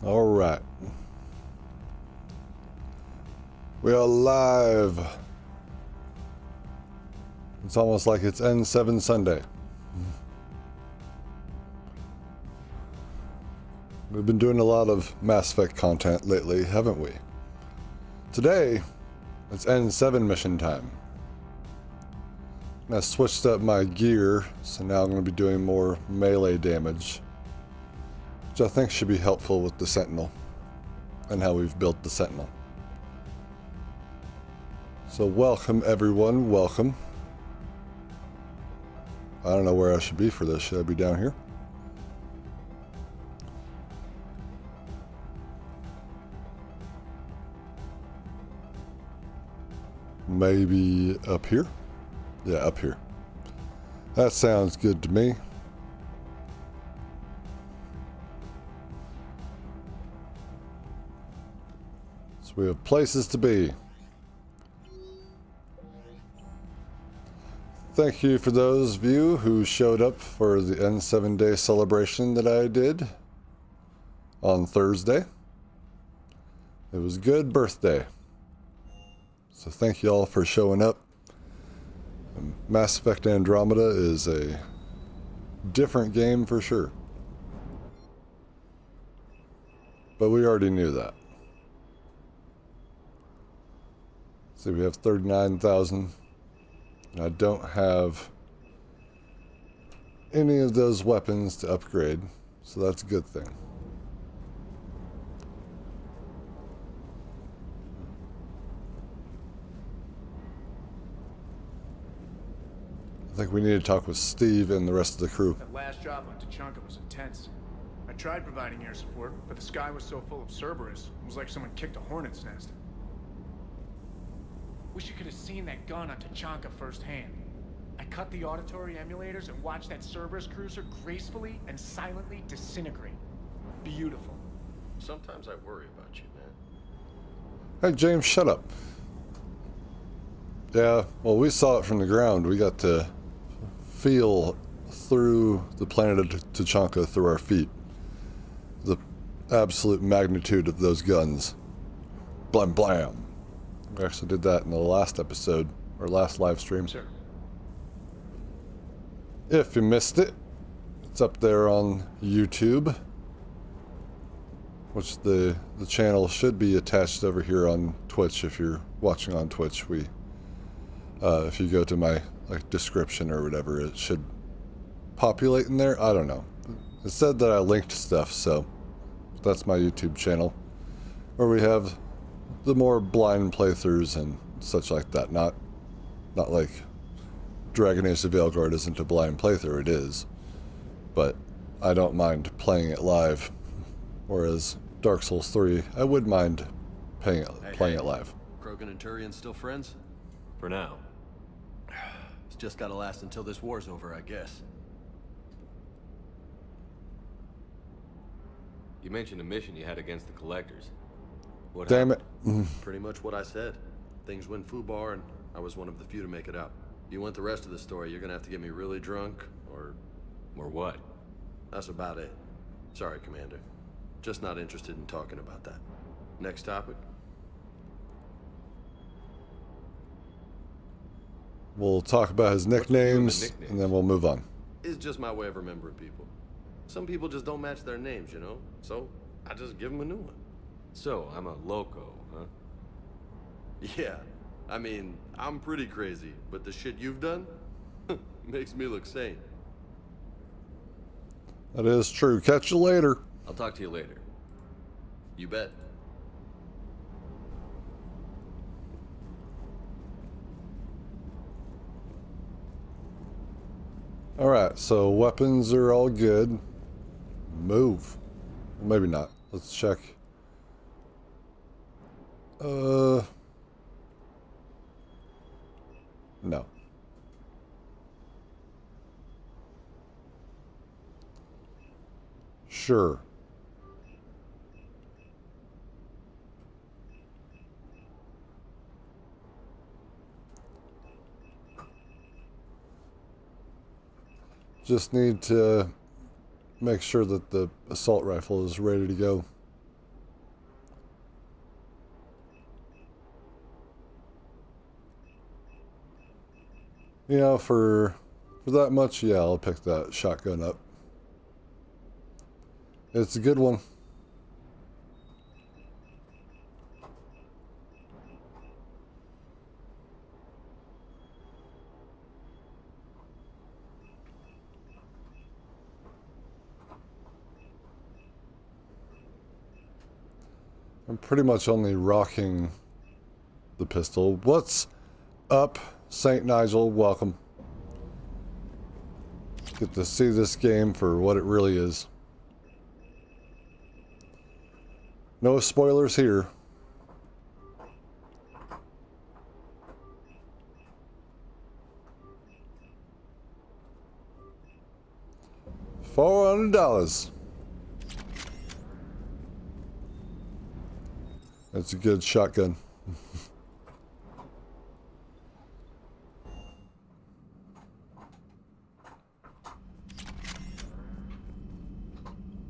All right. We are live. It's almost like it's N7 Sunday. We've been doing a lot of Mass Effect content lately, haven't we? Today, it's N7 mission time. I switched up my gear, so now I'm going to be doing more melee damage, which I think should be helpful with the Sentinel and how we've built the Sentinel. So welcome everyone, welcome. I don't know where I should be for this. Should I be down here? Maybe up here? Yeah, up here. That sounds good to me. So we have places to be. Thank you for those of you who showed up for the N7 Day celebration that I did on Thursday. It was a good birthday. So thank you all for showing up. Mass Effect Andromeda is a different game for sure. But we already knew that. So we have 39,000. And I don't have any of those weapons to upgrade, so that's a good thing. I think we need to talk with Steve and the rest of the crew. That last job on Tachanka was intense. I tried providing air support, but the sky was so full of Cerberus, it was like someone kicked a hornet's nest. Wish you could have seen that gun on Tachanka firsthand. I cut the auditory emulators and watched that Cerberus cruiser gracefully and silently disintegrate. Beautiful. Sometimes I worry about you, man. Hey, James, shut up. Yeah, well, we saw it from the ground. We got to feel through the planet of Tachanka through our feet. The absolute magnitude of those guns. Blam, blam. We actually did that in the last episode, or last live stream. Sure. If you missed it, it's up there on YouTube, which the channel should be attached over here on Twitch if you're watching on Twitch. If you go to my description or whatever, it should populate in there. I don't know. It said that I linked stuff, so that's my YouTube channel, where we have the more blind playthroughs and such like that. Not like Dragon Age of Veilguard isn't a blind playthrough, it is. But I don't mind playing it live. Whereas Dark Souls 3, I would mind playing it live. Krogan and Turian still friends? For now. It's just gotta last until this war's over, I guess. You mentioned a mission you had against the Collectors. What Damn happened? it. Pretty much what I said. Things went foobar, and I was one of the few to make it out. If you want the rest of the story, you're gonna have to get me really drunk, or what? that's about it. Sorry, Commander. Just not interested in talking about that. Next topic? We'll talk about his nicknames, and then we'll move on. It's just my way of remembering people. Some people just don't match their names, you know? So, I just give them a new one. So, I'm a loco, huh? Yeah, I mean, I'm pretty crazy, but the shit you've done makes me look sane. That is true. Catch you later. I'll talk to you later. You bet. Alright, so weapons are all good. Move. Well, maybe not. Let's check. No. Sure. Just need to make sure that the assault rifle is ready to go. You know, for that much, yeah, I'll pick that shotgun up. It's a good one. I'm pretty much only rocking the pistol. What's up, St. Nigel? Welcome. Get to see this game for what it really is. No spoilers here. $400. That's a good shotgun.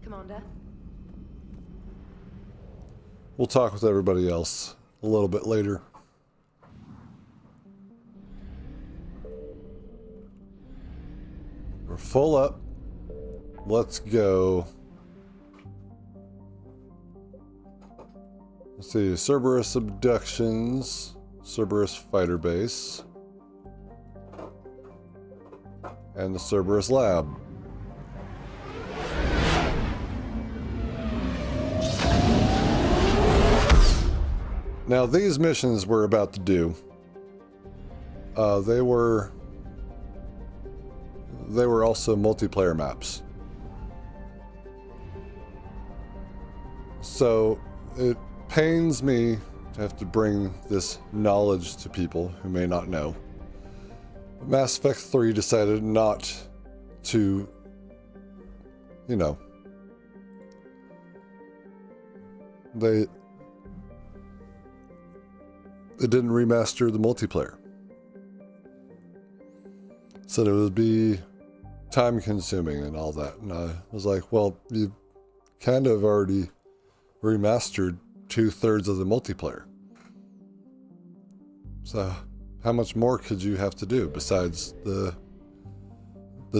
Commander? We'll talk with everybody else a little bit later. We're full up. Let's go. Let's see, Cerberus abductions, Cerberus fighter base, and the Cerberus lab. Now these missions we're about to do, they were also multiplayer maps. So it pains me to have to bring this knowledge to people who may not know. Mass Effect 3 decided not to, you know, it didn't remaster the multiplayer. Said it would be time consuming and all that. And I was like, well, you kind of already remastered 2/3 of the multiplayer. So how much more could you have to do besides the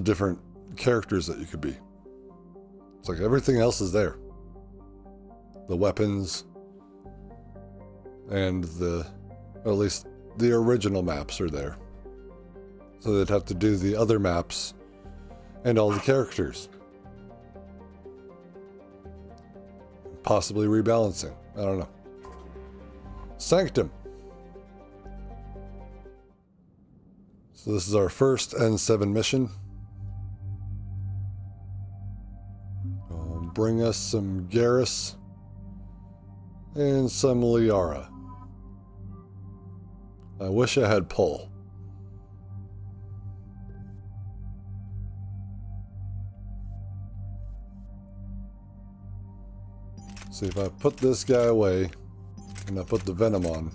different characters that you could be? It's like everything else is there. The weapons and at least the original maps are there. So they'd have to do the other maps and all the characters. Possibly rebalancing. I don't know. Sanctum. So this is our first N7 mission. Bring us some Garrus and some Liara. I wish I had pull. See, if I put this guy away and I put the venom on,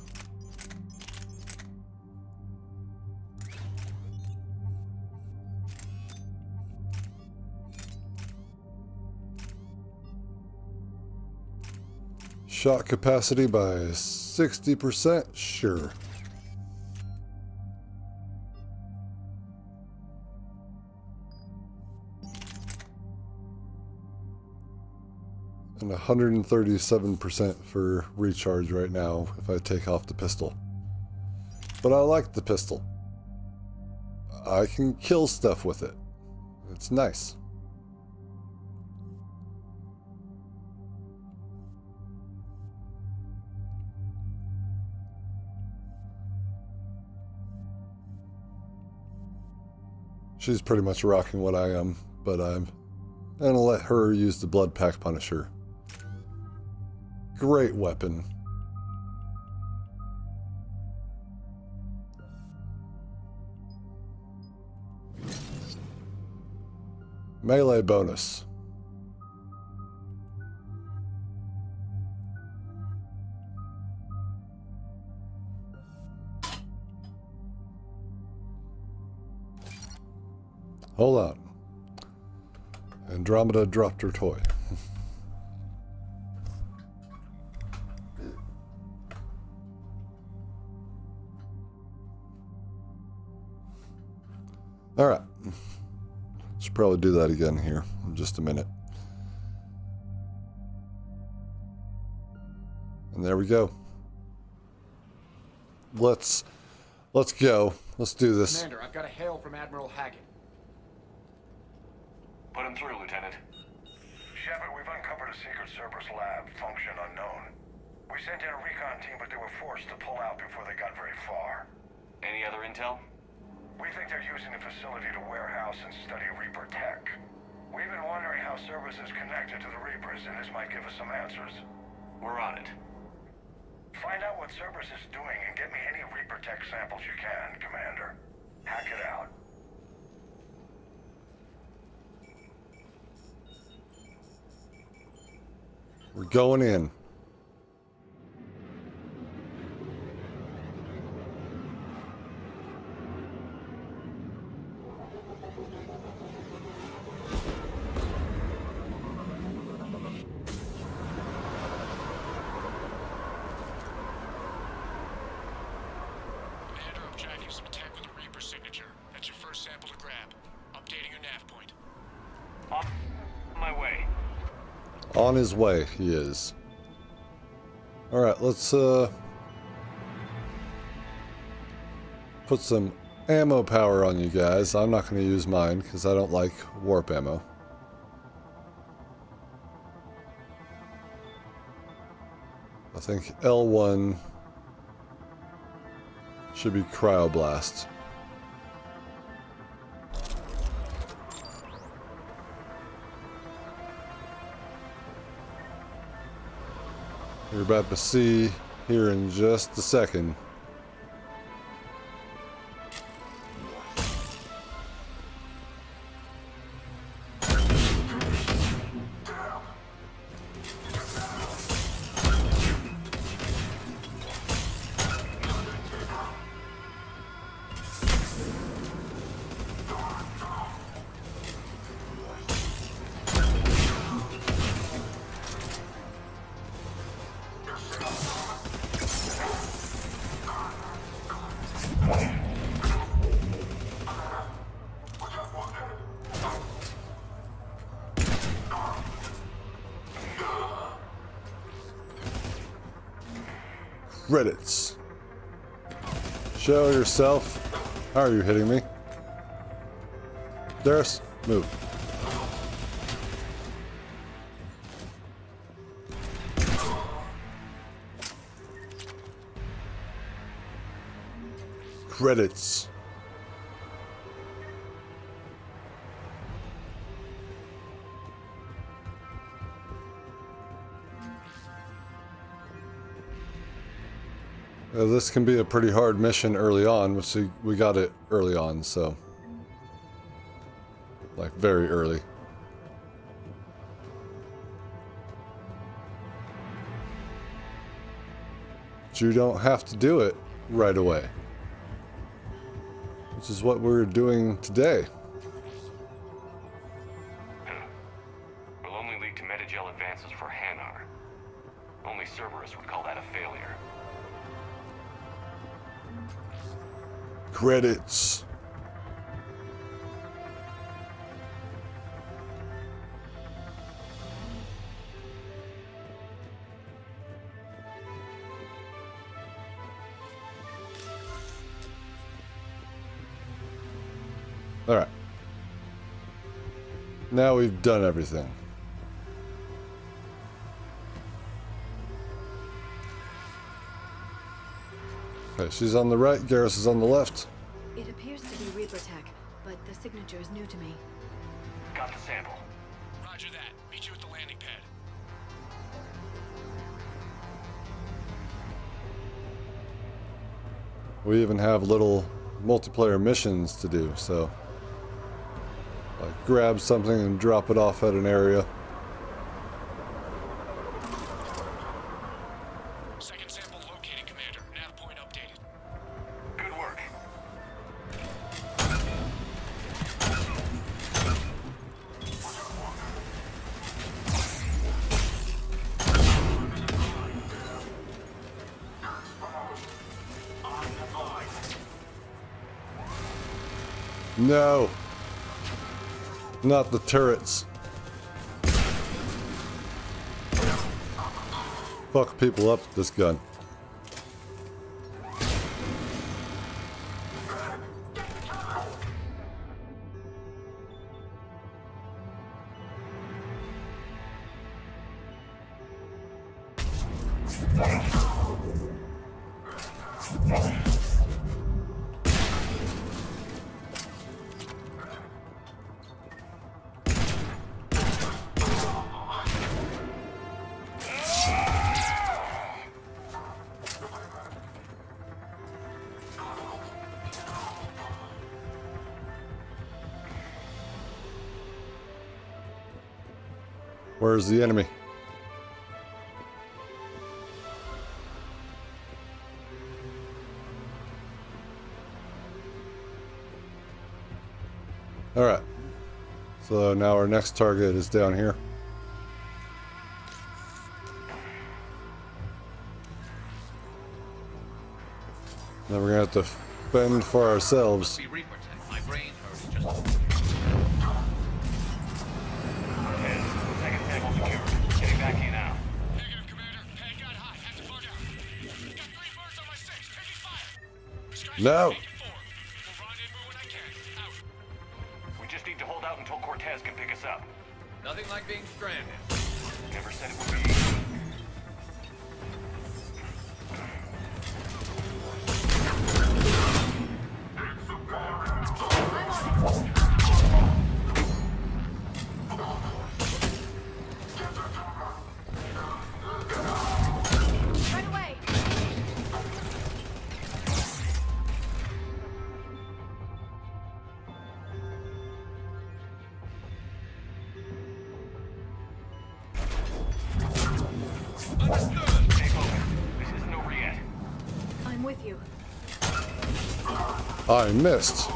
shot capacity by 60%, sure. And 137% for recharge right now if I take off the pistol. But I like the pistol. I can kill stuff with it. It's nice. She's pretty much rocking what I am, but I'm gonna let her use the Blood Pack Punisher. Great weapon. Melee bonus. Hold on. Andromeda dropped her toy. Alright. Should probably do that again here in just a minute. And there we go. Let's go. Let's do this. Commander, I've got a hail from Admiral Hackett. Put him through, Lieutenant. Shepard, we've uncovered a secret Cerberus lab, function unknown. We sent in a recon team, but they were forced to pull out before they got very far. Any other intel? We think they're using the facility to warehouse and study Reaper tech. We've been wondering how Cerberus is connected to the Reapers, and this might give us some answers. We're on it. Find out what Cerberus is doing and get me any Reaper tech samples you can, Commander. Hack it out. We're going in. Commander, I'm tracking some tech with a Reaper signature. That's your first sample to grab. Updating your nav point. On my way. On his way, he is. Alright, let's put some ammo power on you guys. I'm not going to use mine because I don't like warp ammo. I think L1 should be cryoblast. You're about to see here in just a second. Credits. Show yourself. How are you hitting me? Darius, move. Credits. This can be a pretty hard mission early on, which we got it early on, so like very early. But you don't have to do it right away, which is what we're doing today. Will only lead to Metagel advances for Hanar. Only Cerberus would call that a failure. Credits. All right. Now we've done everything. Okay, she's on the right, Garrus is on the left. It appears to be Reaper tech, but the signature is new to me. Got the sample. Roger that. Meet you at the landing pad. We even have little multiplayer missions to do, so like grab something and drop it off at an area. Second sample located, Commander. Nav point updated. Good work. No. Not the turrets. Fuck people up with this gun. Where's the enemy? All right. So now our next target is down here. Now we're gonna have to fend for ourselves. My brain hurts just... Second table secure. Getting back to you now. Negative, Commander. Pad got hot. Have to bug out. Got 3 birds on my 6. Taking fire. No. We'll rendezvous when I can. Out. We just need to hold out until Cortez can pick us up. Nothing like being stranded. Never said it would be easy. Right away. Stay focused. This isn't over yet. I'm with you. I missed.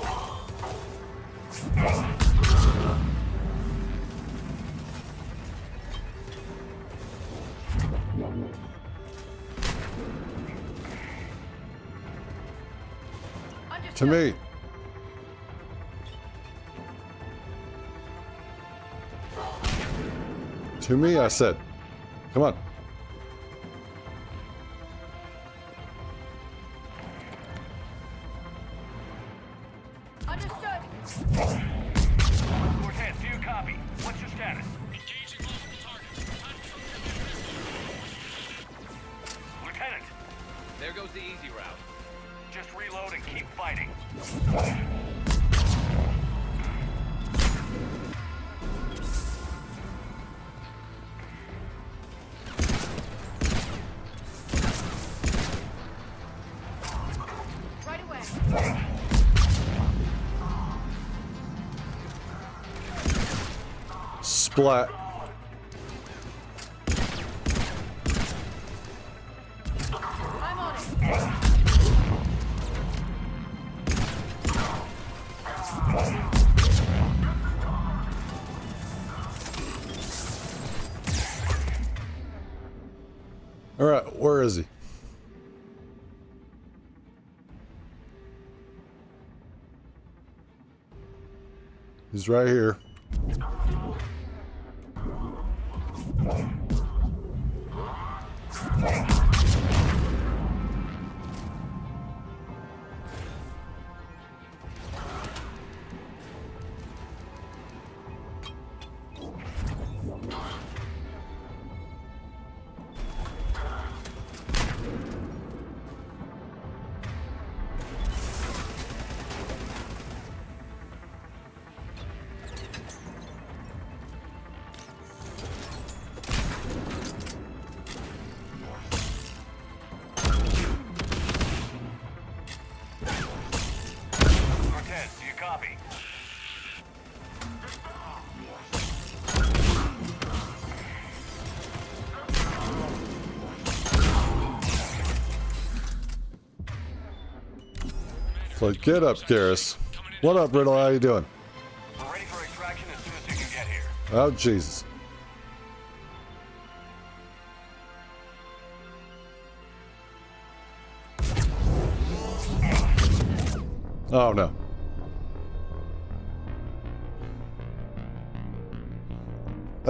To me. To me, I said. Come on. Understood. Cortez, do you copy? What's your status? Engaging multiple targets. Lieutenant, There goes the easy route. just reload and keep fighting. Right away. Splat. I'm on it. All right, where is he? He's right here. Cortez, do you copy? So get up, Garrus. What up, Riddle? How you doing? We're ready for extraction as soon as you can get here. Oh, Jesus. Oh, no.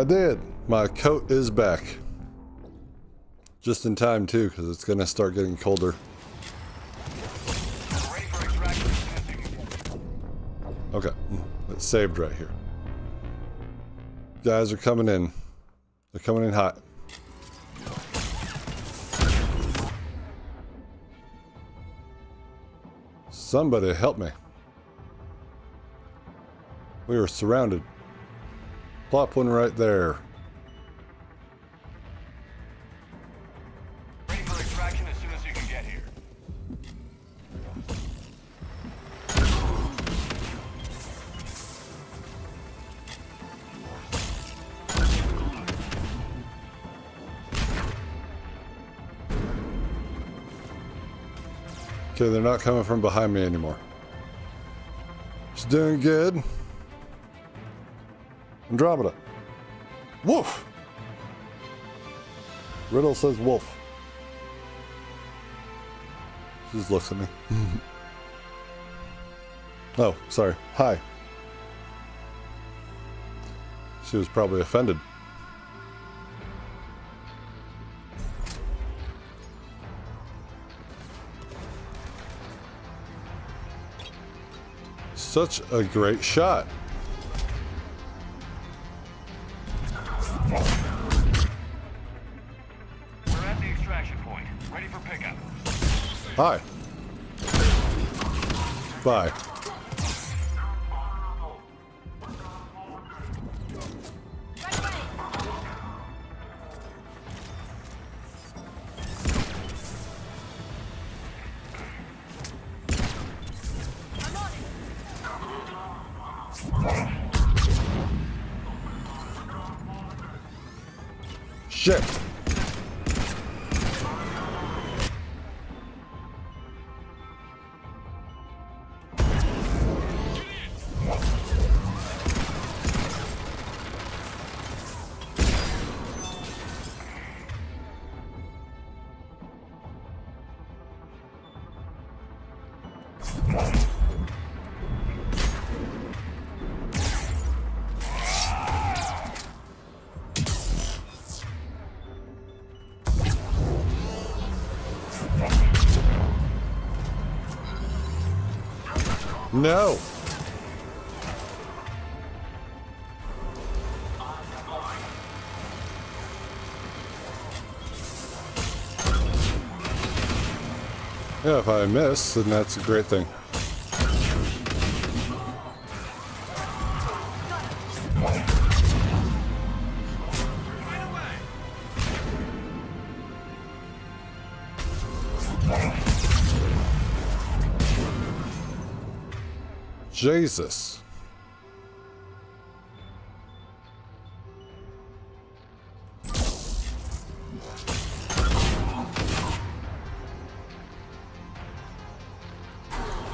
I did. My coat is back. Just in time too, because it's gonna start getting colder. Ready for extraction as soon as you can get. Okay, it's saved right here. Guys are coming in. They're coming in hot. Somebody help me. We are surrounded. Plop one right there. Ready for extraction as soon as you can get here. Okay, they're not coming from behind me anymore. She's doing good. Andromeda. Wolf! Riddle says wolf. She just looks at me. Oh, sorry. Hi. She was probably offended. Such a great shot. We're at the extraction point. Ready for pickup. Hi. Bye. Shit. No. Yeah, if I miss, then that's a great thing. Jesus.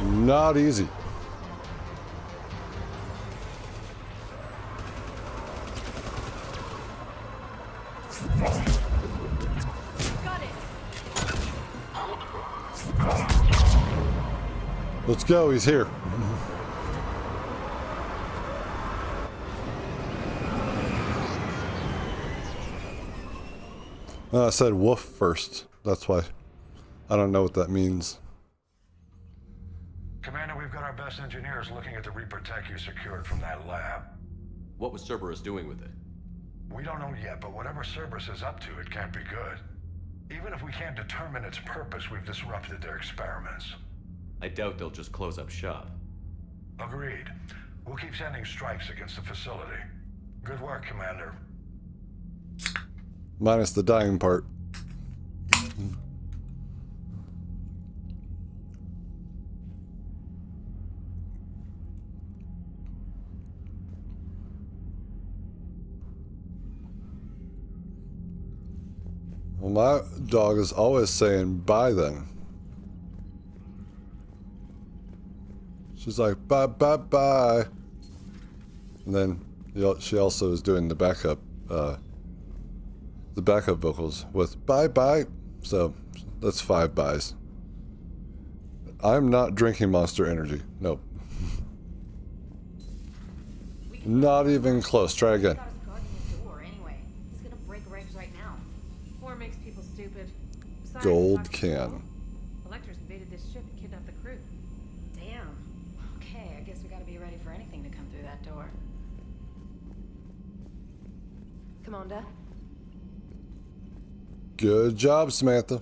Not easy. Got it. Let's go, he's here. I said woof first. That's why. I don't know what that means. Commander, we've got our best engineers looking at the Reaper tech you secured from that lab. What was Cerberus doing with it? We don't know yet, but whatever Cerberus is up to, it can't be good. Even if we can't determine its purpose, we've disrupted their experiments. I doubt they'll just close up shop. Agreed. We'll keep sending strikes against the facility. Good work, Commander. Minus the dying part. Well, my dog is always saying bye then. She's like, bye, bye, bye. And then she also is doing the backup vocals with bye, bye. So that's 5 byes. I'm not drinking Monster Energy. Nope. Not even close. Try again. Got us guarding the door gold can. Collectors invaded this ship and kidnapped the crew. Damn. Okay, I guess we gotta be ready for anything to come through that door. Commander? Good job, Samantha.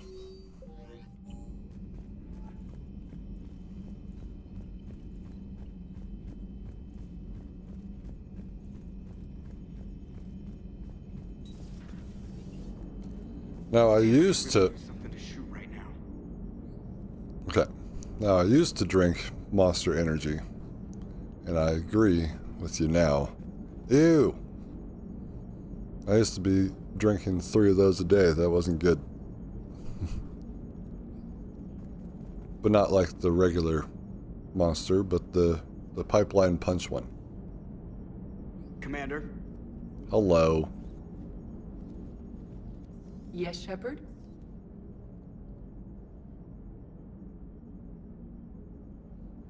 Now I used to... Something to shoot right now. Okay. Now I used to drink Monster Energy. And I agree with you now. Ew! I used to be drinking 3 of those a day. That wasn't good. But not like the regular Monster, but the Pipeline Punch one. Commander? Hello. Yes, Shepard?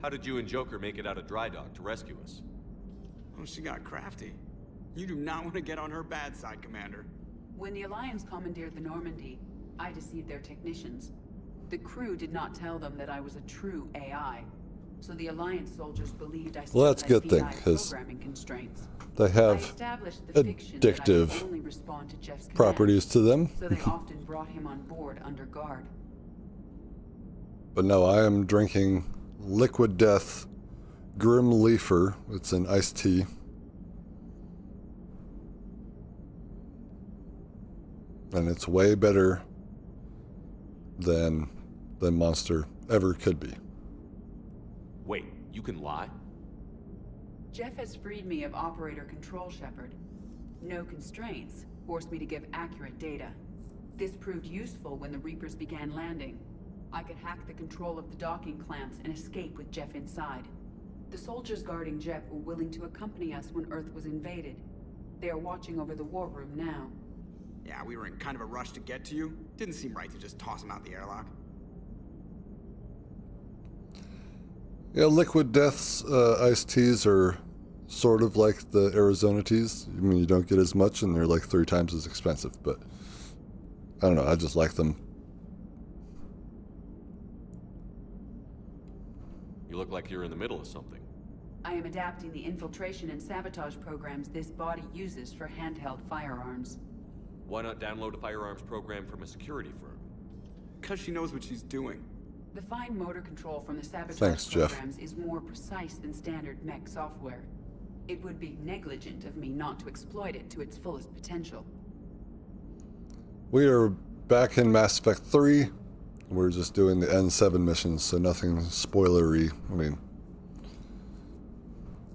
How did you and Joker make it out of dry dock to rescue us? Oh, she got crafty. You do not want to get on her bad side, Commander. When the Alliance commandeered the Normandy, I deceived their technicians. The crew did not tell them that I was a true AI. So the Alliance soldiers believed I still Well, that's a had good thing, VI 'cause programming constraints. They I have established the fiction that I would addictive only respond to Jeff's commands, properties to them. so they often brought him on board under guard. But no, I am drinking Liquid Death Grim Leafer. It's an iced tea. And it's way better than Monster ever could be. Wait, you can lie? Jeff has freed me of operator control, Shepard. No constraints forced me to give accurate data. This proved useful when the Reapers began landing. I could hack the control of the docking clamps and escape with Jeff inside. The soldiers guarding Jeff were willing to accompany us when Earth was invaded. They are watching over the war room now. Yeah, we were in kind of a rush to get to you. Didn't seem right to just toss him out the airlock. Yeah, Liquid Death's iced teas are sort of like the Arizona teas. I mean, you don't get as much, and they're like 3 times as expensive. But I don't know. I just like them. You look like you're in the middle of something. I am adapting the infiltration and sabotage programs this body uses for handheld firearms. Why not download a firearms program from a security firm? Because she knows what she's doing. The fine motor control from the sabotage Thanks, Jeff. programs is more precise than standard mech software. It would be negligent of me not to exploit it to its fullest potential. We are back in Mass Effect 3. We're just doing the N7 missions, so nothing spoilery. I mean,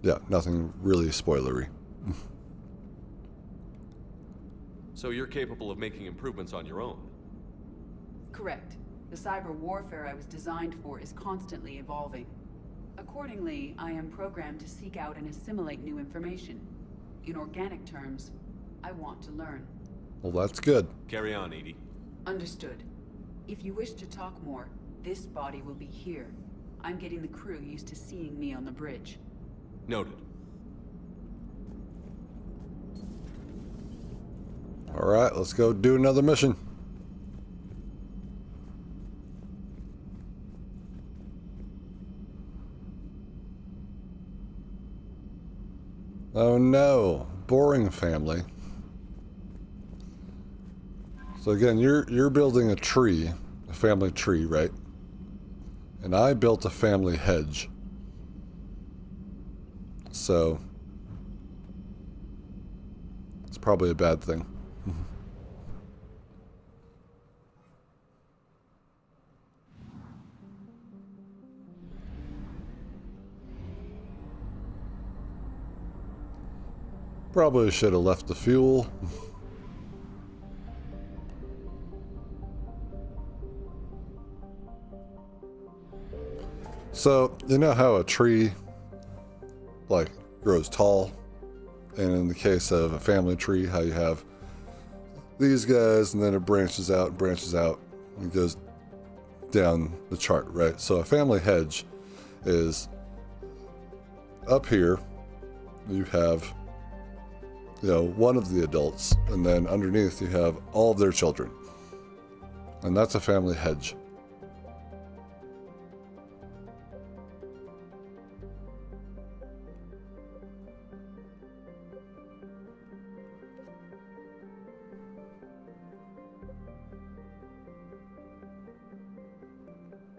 yeah, nothing really spoilery. So you're capable of making improvements on your own? Correct. The cyber warfare I was designed for is constantly evolving. Accordingly, I am programmed to seek out and assimilate new information. In organic terms, I want to learn. Well, that's good. Carry on, Edie. Understood. If you wish to talk more, this body will be here. I'm getting the crew used to seeing me on the bridge. Noted. Alright, let's go do another mission. Oh no, boring family. So again, you're building a tree, a family tree, right? And I built a family hedge. So it's probably a bad thing. Probably should have left the fuel. So, you know how a tree, like, grows tall? And in the case of a family tree, how you have these guys, and then it branches out, and goes down the chart, right? So a family hedge is up here, you have, you know, one of the adults, and then underneath you have all of their children. And that's a family hedge.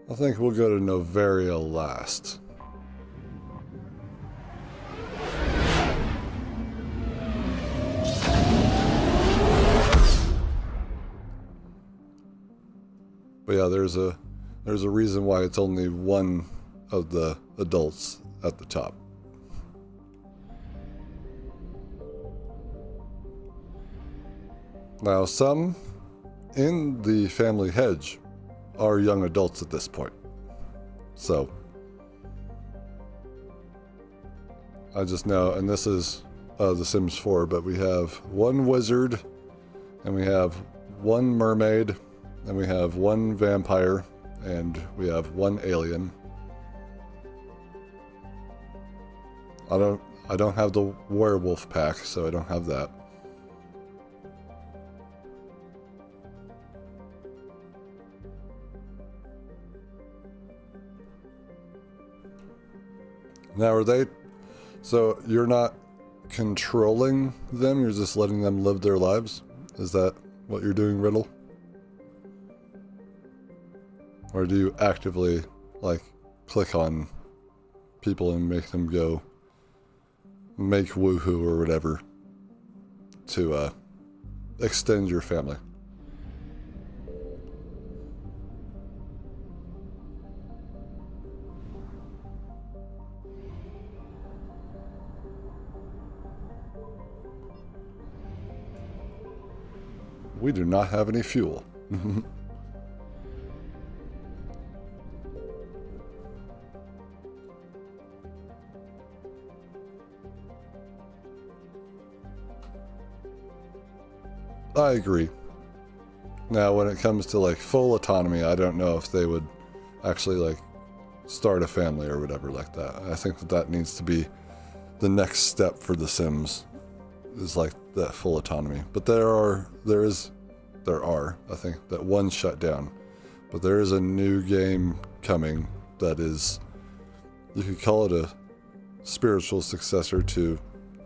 I think we'll go to Novaria last. But yeah, there's a reason why it's only one of the adults at the top. Now, some in the family hedge are young adults at this point. So I just know, and this is The Sims 4, but we have one wizard, and we have one mermaid, and we have one vampire, and we have one alien. I don't have the werewolf pack, so I don't have that. Now, are they... So, you're not controlling them? You're just letting them live their lives? Is that what you're doing, Riddle? Or do you actively, like, click on people and make them go make woohoo or whatever to extend your family? We do not have any fuel. I agree. Now, when it comes to like full autonomy, I don't know if they would actually like start a family or whatever like that. I think that needs to be the next step for The Sims, is like that full autonomy. But there are, I think, that one shut down. But there is a new game coming that is, you could call it a spiritual successor to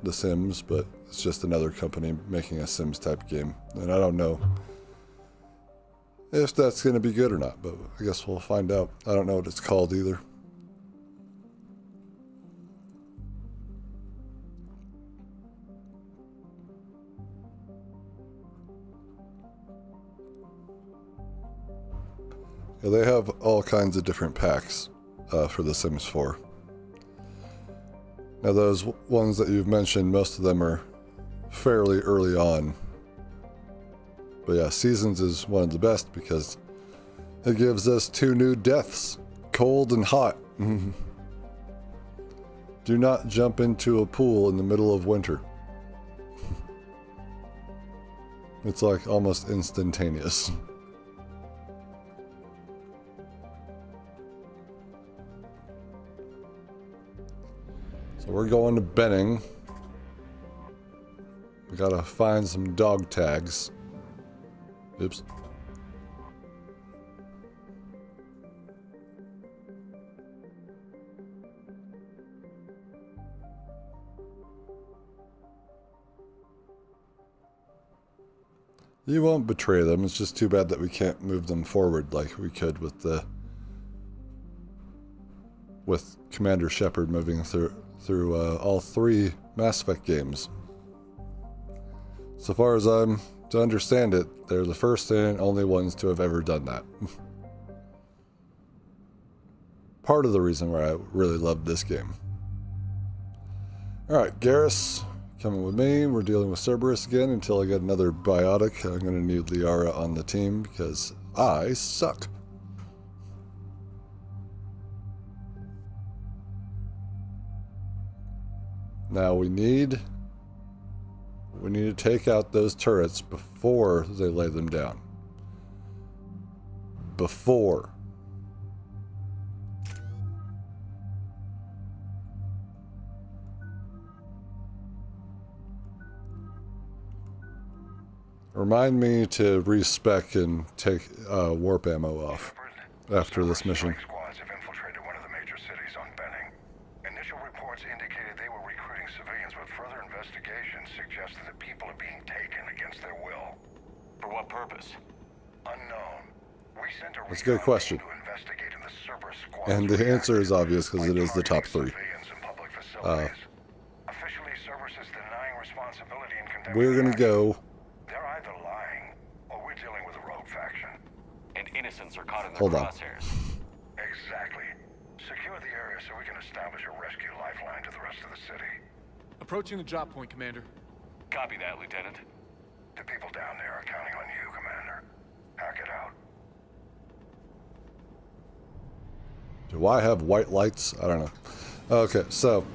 The Sims, but it's just another company making a Sims type game. And I don't know if that's going to be good or not, but I guess we'll find out. I don't know what it's called either. Yeah, they have all kinds of different packs for The Sims 4. Now those ones that you've mentioned, most of them are fairly early on. But yeah, Seasons is one of the best because it gives us 2 new deaths, cold and hot. Do not jump into a pool in the middle of winter. It's like almost instantaneous. So we're going to Benning. We gotta find some dog tags. Oops. You won't betray them. It's just too bad that we can't move them forward like we could with Commander Shepard moving through all 3 Mass Effect games. So far as I'm to understand it, they're the first and only ones to have ever done that. Part of the reason why I really loved this game. Alright, Garrus, coming with me. We're dealing with Cerberus again until I get another biotic. I'm going to need Liara on the team because I suck. Now we need to take out those turrets before they lay them down. Before. Remind me to respec and take warp ammo off after this mission. Squads have infiltrated one of the major cities on Benning. Initial reports indicated they were recruiting civilians, but further investigation suggested that people are being taken against their will. For what purpose? Unknown. We sent a That's a good question. to investigate in the Cerberus squad. And the answer is obvious because it is the top 3. Officially, Cerberus is denying responsibility and condemning. We're going to go. They're either lying or we're dealing with a rogue faction. And innocents are caught in their Hold on. crosshairs. Exactly. Secure the area so we can establish a rescue lifeline to the rest of the city. Approaching the drop point, Commander. Copy that, Lieutenant. The people down there are counting on you, Commander. Hack it out. Do I have white lights? I don't know. Okay, so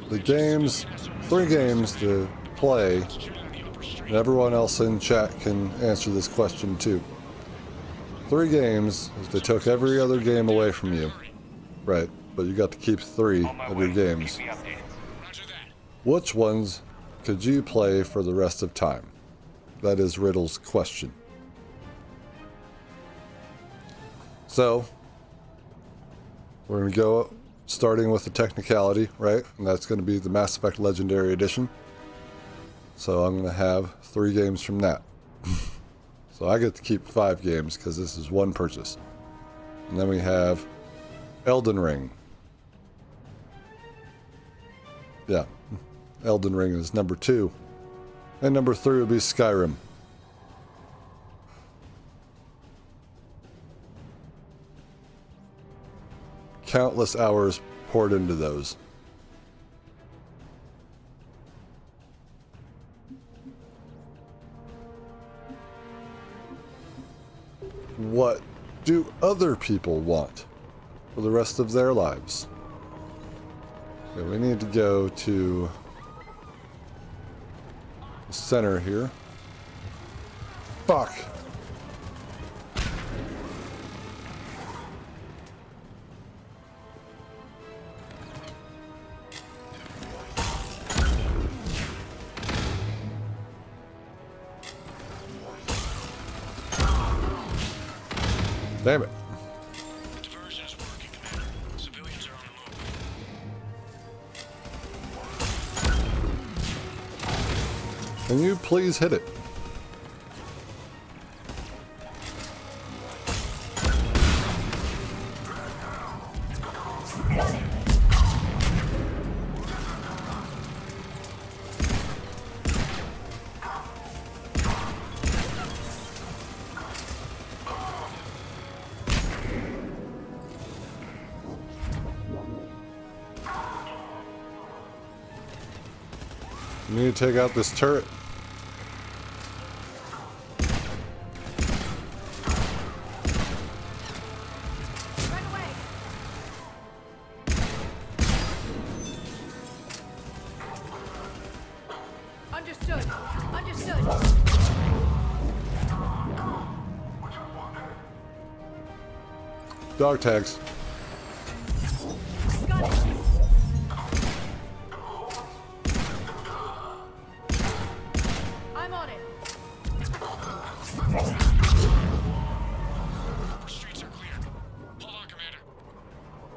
the games, 3 games to play, and everyone else in chat can answer this question too. 3 games, they took every other game away from you. Right, but you got to keep 3 of your games. Which ones could you play for the rest of time? That is Riddle's question. So, we're going to go starting with the technicality, right? And that's going to be the Mass Effect Legendary Edition. So I'm going to have 3 games from that. So I get to keep 5 games because this is one purchase. And then we have Elden Ring. Yeah, Elden Ring is number 2. And number 3 would be Skyrim. Countless hours poured into those. What do other people want for the rest of their lives? Okay, we need to go to the center here. Fuck! Damn it. Diversion is working, Commander. Civilians are on the move. Can you please hit it? You need to take out this turret. Run away. Understood. Understood. Dog tags. Got it. I'm on it. Streets are clear. Hold on, Commander.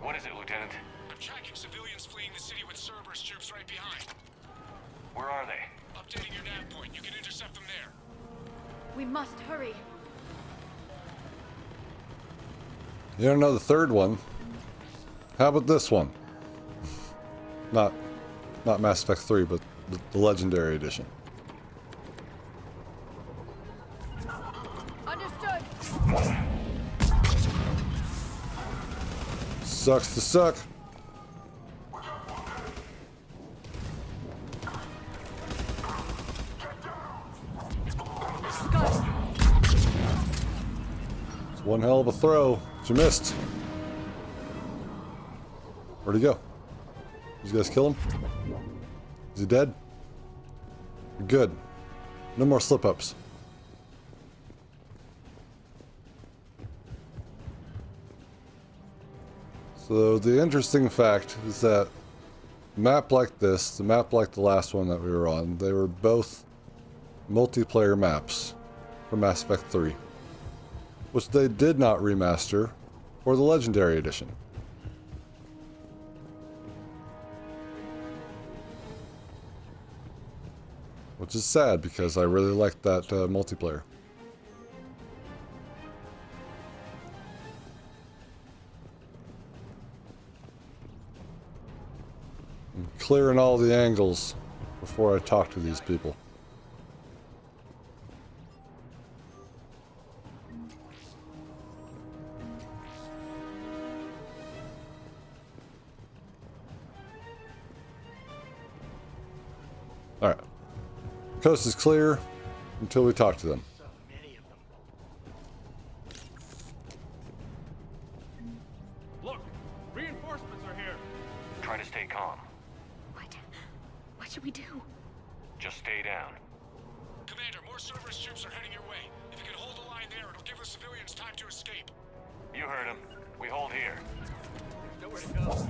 What is it, Lieutenant? I'm tracking civilians fleeing the city with Cerberus troops right behind. Where are they? Updating your nav point. You can intercept them there. We must hurry. You don't know the third one. How about this one? Not Mass Effect 3, but the Legendary Edition. Understood. Sucks to suck. Got it. It's one hell of a throw. But you missed. Where'd he go? Did you guys kill him? Is he dead? Good. No more slip-ups. So the interesting fact is that a map like this, the map like the last one that we were on, they were both multiplayer maps for Mass Effect 3, which they did not remaster for the Legendary Edition. Which is sad because I really liked that multiplayer. I'm clearing all the angles before I talk to these people. All right. Coast is clear until we talk to them. So many of them. Look, reinforcements are here. Try to stay calm. What should we do? Just stay down. Commander, more Cerberus troops are heading your way. If you can hold the line there, it'll give the civilians time to escape. You heard him. We hold here. Nowhere to go.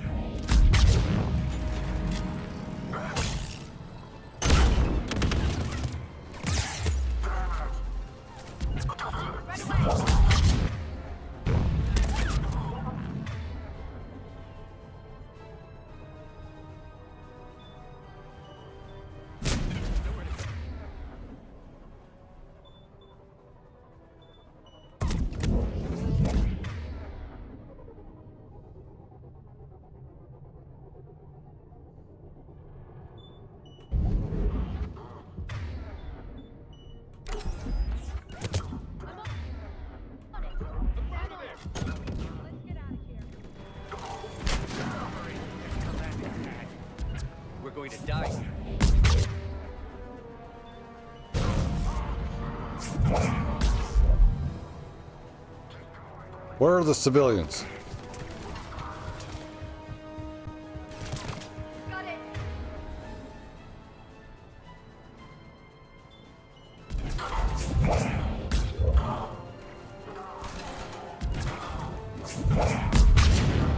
Right away! We're going to die here. Where are the civilians? Got it!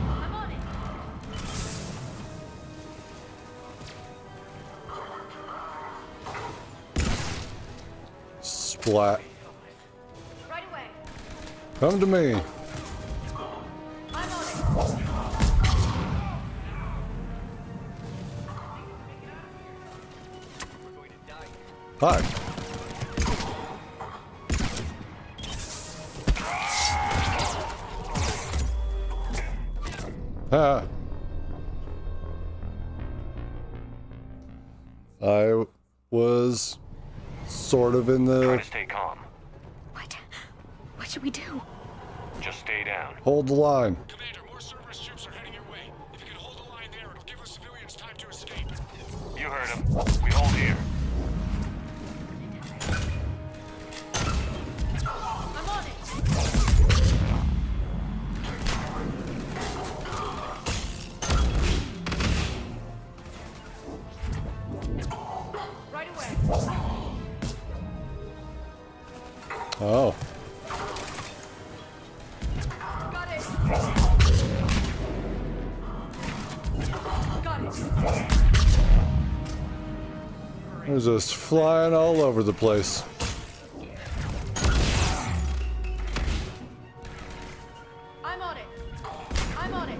I'm on it! Splat. Right away! Come to me. I'm on it! We're going to die here. Hi. Ah. I was sort of in Try the to stay calm. What should we do? Just stay down. hold the line. Commander, more Cerberus troops are heading your way. If you can hold the line there, it'll give the civilians time to escape. You heard him. We hold here. I'm on it! Right away! Oh. Got it! Got it! They're just flying all over the place. I'm on it! I'm on it!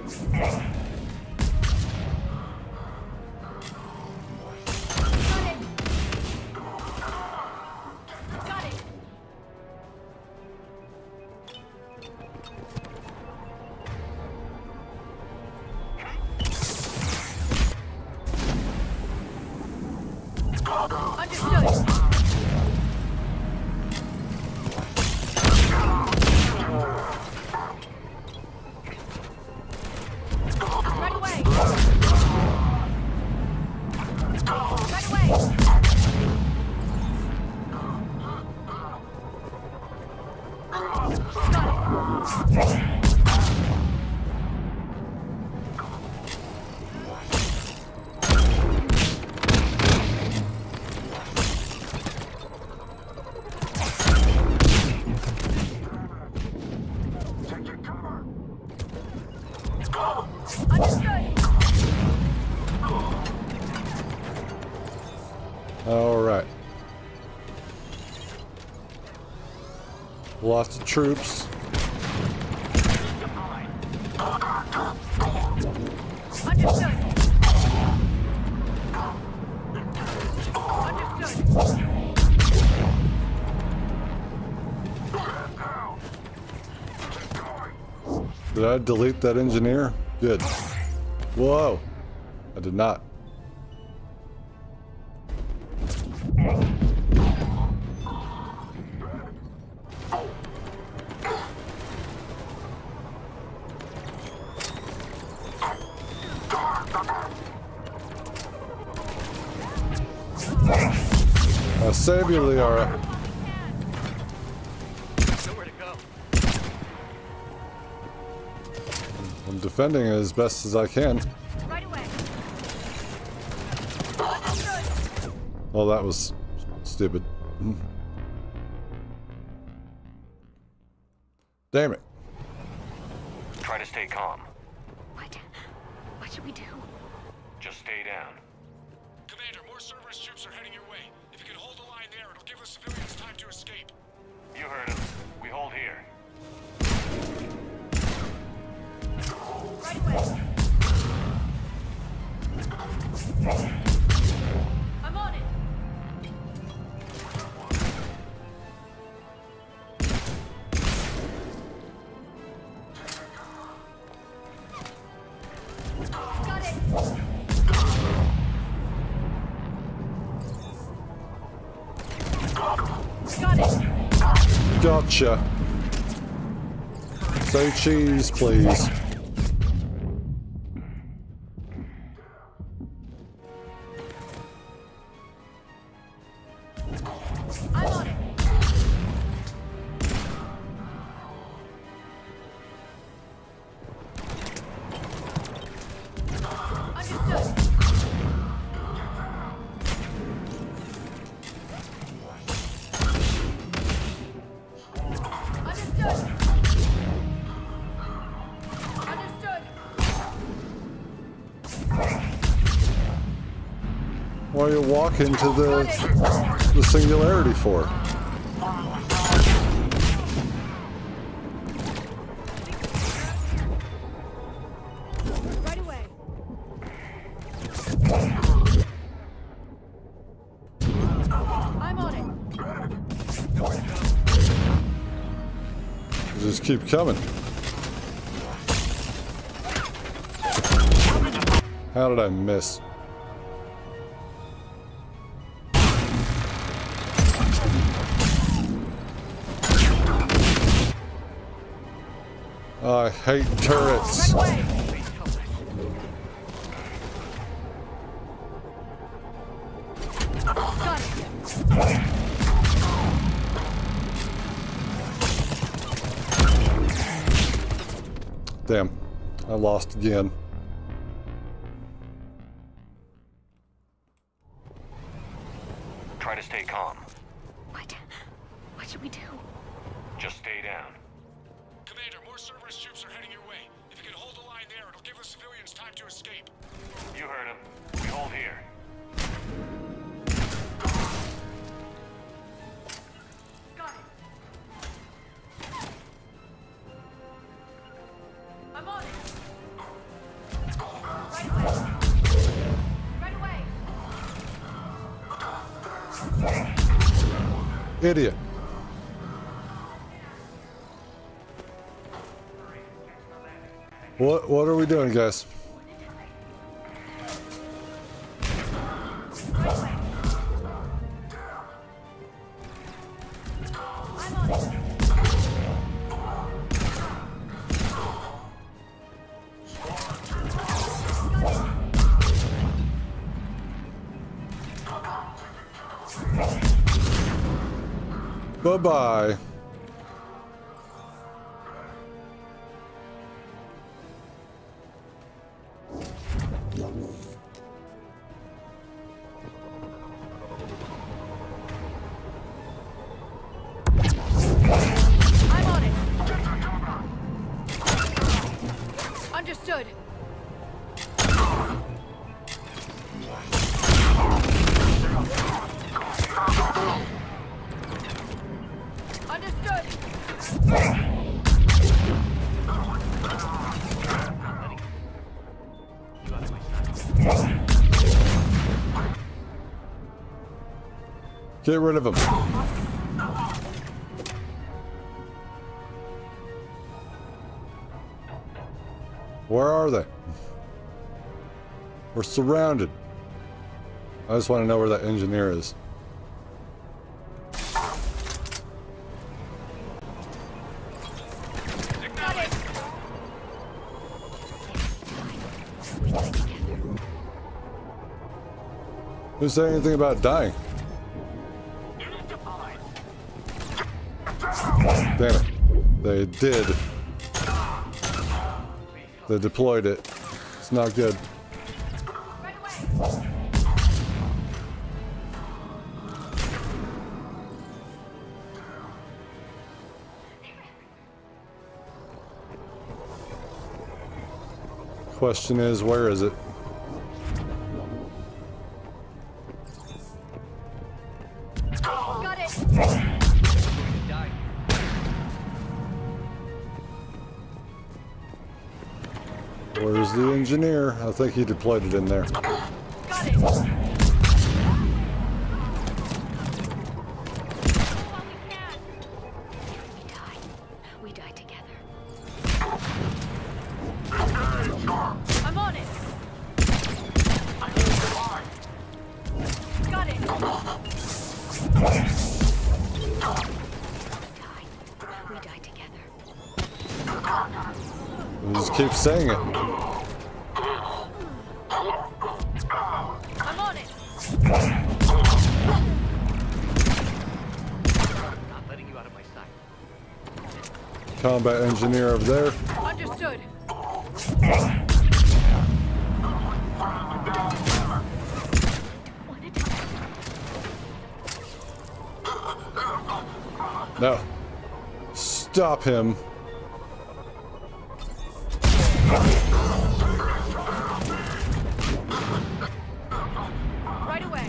Got it! Got it! Understood! Right away! Right away! Got it! Understood! All right. Lots of troops. Understood. Understood. Did I delete that engineer? Good. Whoa. I did not. I'll save you, Liara. Nowhere to go. I'm defending it as best as I can. Right away. Oh, that was stupid. Damn it. Try to stay calm. What should we do? Just stay down. Commander, more Cerberus troops are heading your way. If you can hold the line there, it'll give the civilians time to escape. You heard him. We hold here. Right away. I'm on it. Got it. Got it. Gotcha. Say cheese, please. I'm on it. Understood. Understood. Understood. What are you walking to the singularity for? Right away. I'm on it. Just keep coming. How did I miss? I hate turrets. Right away. Got it. Damn, I lost again. Try to stay calm. What should we do? Just stay down. Commander, more Cerberus troops are heading your way. If you can hold the line there, it'll give the civilians time to escape. You heard him. We hold here. Got it. I'm on it. Right away. Right away. Idiot. What are we doing, guys? Right away. I'm on it. Bye-bye. I'm on it. Understood. Understood. Get rid of him. Where are they? We're surrounded. I just want to know where that engineer is. Who said anything about dying? Damn it. They did. They deployed it. It's not good. Question is, where is it? Got it. Where's the engineer? I think he deployed it in there. Got it. We die together. I'm on it. Got it. We die together. We just keep saying it. I'm on it. Not letting you out of my sight. Combat engineer over there. Understood. No. Stop him. Right away.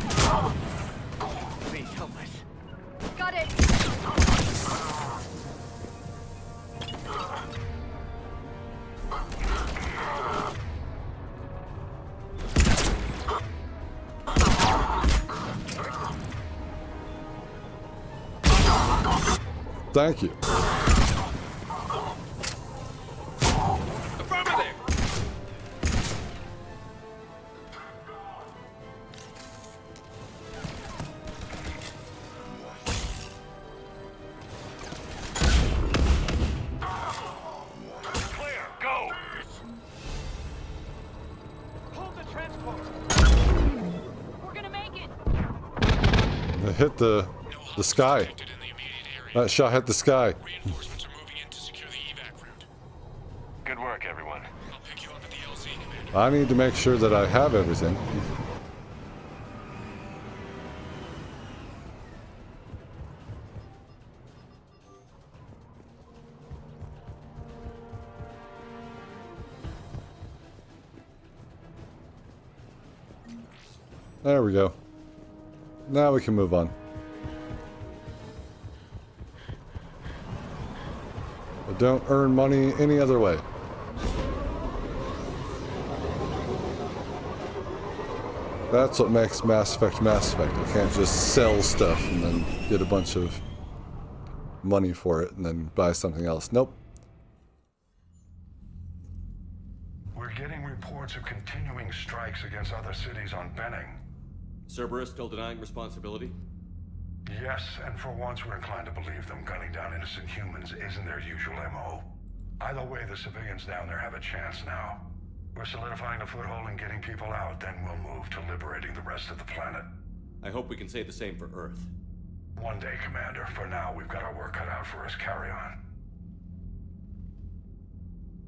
Please help us. Got it. Thank you. Clear, go! Hold the transport. We're gonna make it. It hit the sky. That shot hit the sky. Reinforcements are moving in to secure the evac route. Good work, everyone. I'll pick you up at the LZ, Commander. I need to make sure that I have everything. There we go. Now we can move on. I don't earn money any other way. That's what makes Mass Effect Mass Effect. I can't just sell stuff and then get a bunch of money for it and then buy something else. Nope. We're getting reports of continuing strikes against other cities on Benning. Cerberus still denying responsibility? Yes, and for once we're inclined to believe them. Gunning down innocent humans isn't their usual MO. Either way, the civilians down there have a chance now. We're solidifying a foothold and getting people out, then we'll move to liberating the rest of the planet. I hope we can say the same for Earth. One day, Commander. For now, we've got our work cut out for us. Carry on.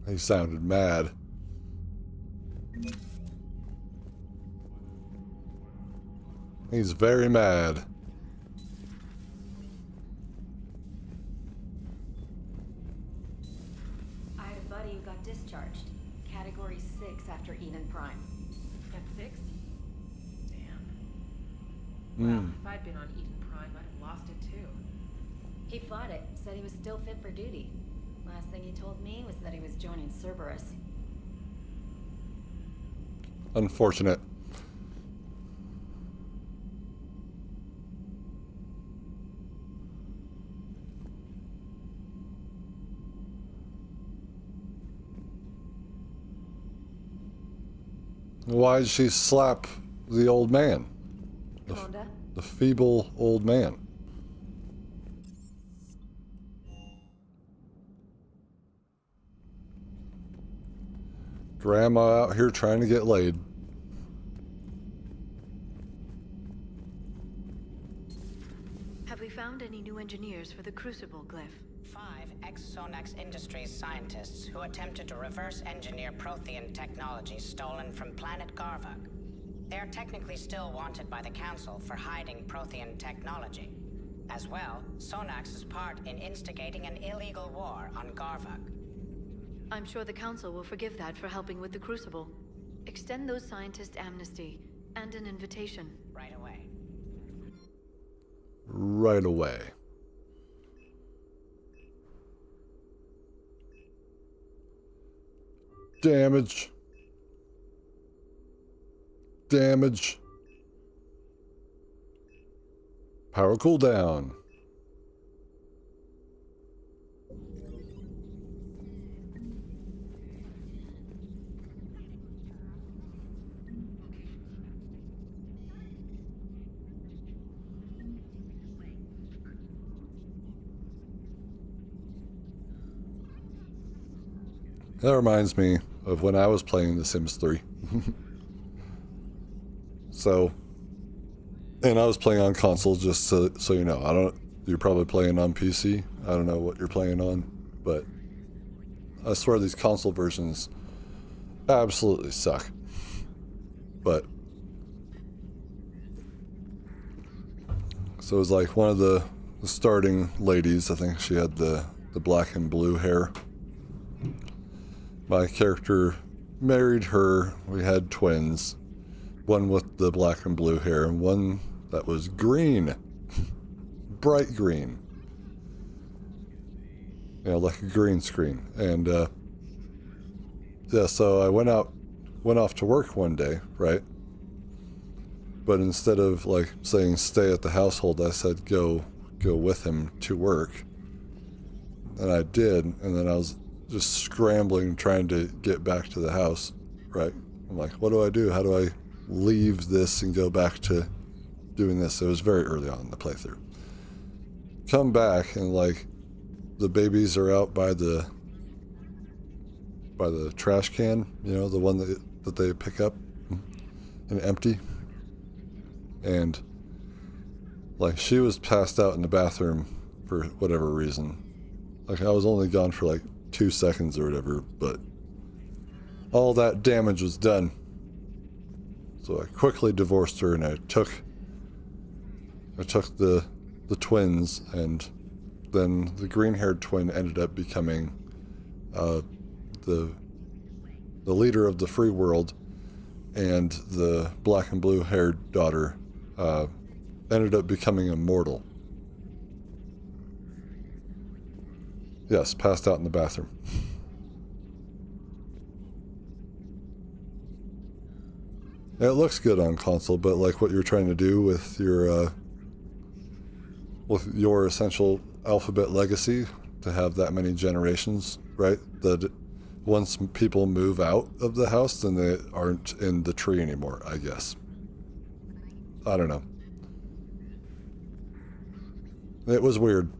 He sounded mad. He's very mad. I had a buddy who got discharged. Category 6 after Eden Prime. At 6? Damn. Mm. Well, if I'd been on Eden Prime, I'd have lost it too. He fought it, said he was still fit for duty. Last thing he told me was that he was joining Cerberus. Unfortunate. Why did she slap the old man? Commander? The feeble old man. Grandma out here trying to get laid. Have we found any new engineers for the Crucible glyph? 5 ex-Sonax Industries scientists who attempted to reverse engineer Prothean technology stolen from planet Garvuk. They are technically still wanted by the Council for hiding Prothean technology. As well, Sonax's part in instigating an illegal war on Garvuk. I'm sure the Council will forgive that for helping with the Crucible. Extend those scientists amnesty and an invitation. Right away. Right away. Damage. Damage. Power cooldown. That reminds me of when I was playing The Sims 3. So, and I was playing on console, just so you know. You're probably playing on PC. I don't know what you're playing on, but I swear these console versions absolutely suck. But so it was like one of the starting ladies, I think she had the black and blue hair. My character married her. We had twins. One with the black and blue hair and one that was green. Bright green. You know, like a green screen. And yeah, so I went off to work one day, right? But instead of like saying stay at the household, I said go with him to work. And I did, and then I was just scrambling, trying to get back to the house, right? I'm like, what do I do? How do I leave this and go back to doing this? It was very early on in the playthrough. Come back, and like, the babies are out by the trash can, you know, the one that they pick up and empty. And like, she was passed out in the bathroom for whatever reason. Like, I was only gone for like 2 seconds or whatever, but all that damage was done. So I quickly divorced her, and I took the twins, and then the green-haired twin ended up becoming the leader of the free world, and the black and blue-haired daughter ended up becoming immortal. Yes, passed out in the bathroom. It looks good on console, but like what you're trying to do with your essential alphabet legacy, to have that many generations, right? That once people move out of the house, then they aren't in the tree anymore, I guess. I don't know. It was weird.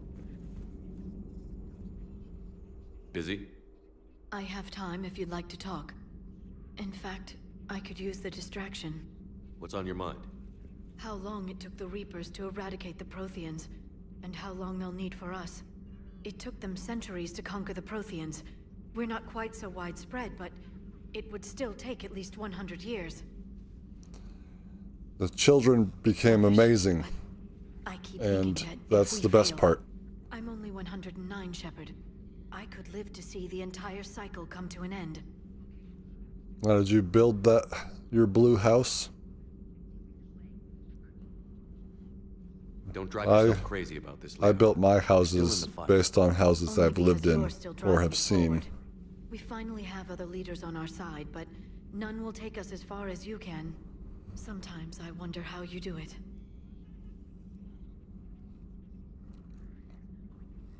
Busy? I have time if you'd like to talk. In fact, I could use the distraction. What's on your mind? How long it took the Reapers to eradicate the Protheans, and how long they'll need for us. It took them centuries to conquer the Protheans. We're not quite so widespread, but it would still take at least 100 years. The children became amazing, I keep and thinking that's the best part. I'm only 109, Shepard. I could live to see the entire cycle come to an end. Now, did you build your blue house? Don't drive yourself crazy about this. I built my houses based on houses I've lived in or have seen. We finally have other leaders on our side, but none will take us as far as you can. Sometimes I wonder how you do it.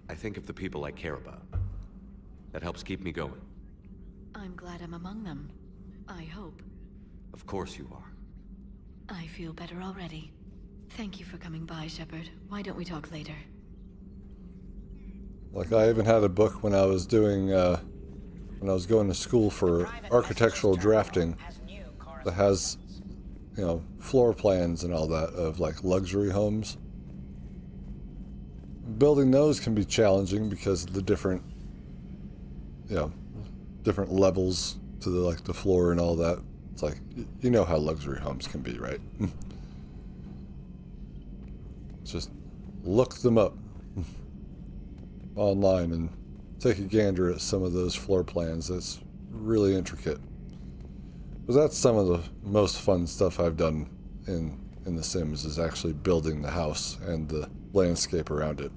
I think of the people I care about. That helps keep me going. I'm glad I'm among them. I hope. Of course you are. I feel better already. Thank you for coming by, Shepard. Why don't we talk later? Like, I even had a book when I was doing, when I was going to school for architectural drafting that has, you know, floor plans and all that of, like, luxury homes. Building those can be challenging because of the different, you know, different levels to the, like, the floor and all that. It's like, you know how luxury homes can be, right? Just look them up online and take a gander at some of those floor plans. It's really intricate. But that's some of the most fun stuff I've done in The Sims, is actually building the house and the landscape around it.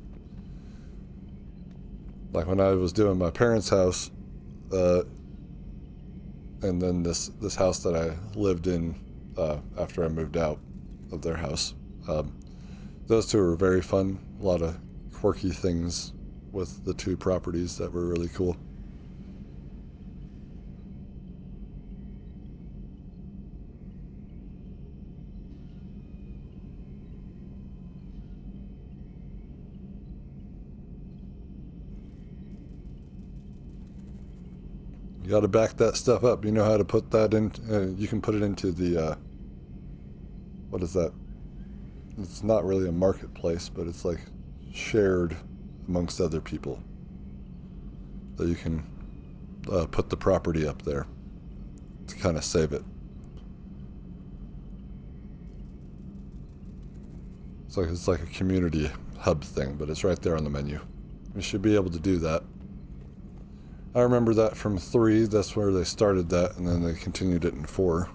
Like when I was doing my parents' house, and then this house that I lived in after I moved out of their house. Those two were very fun. A lot of quirky things with the two properties that were really cool. You got to back that stuff up. You know how to put that in. You can put it into the, what is that? It's not really a marketplace, but it's like shared amongst other people. That you can put the property up there to kind of save it. It's like a community hub thing, but it's right there on the menu. You should be able to do that. I remember that from 3, that's where they started that, and then they continued it in 4.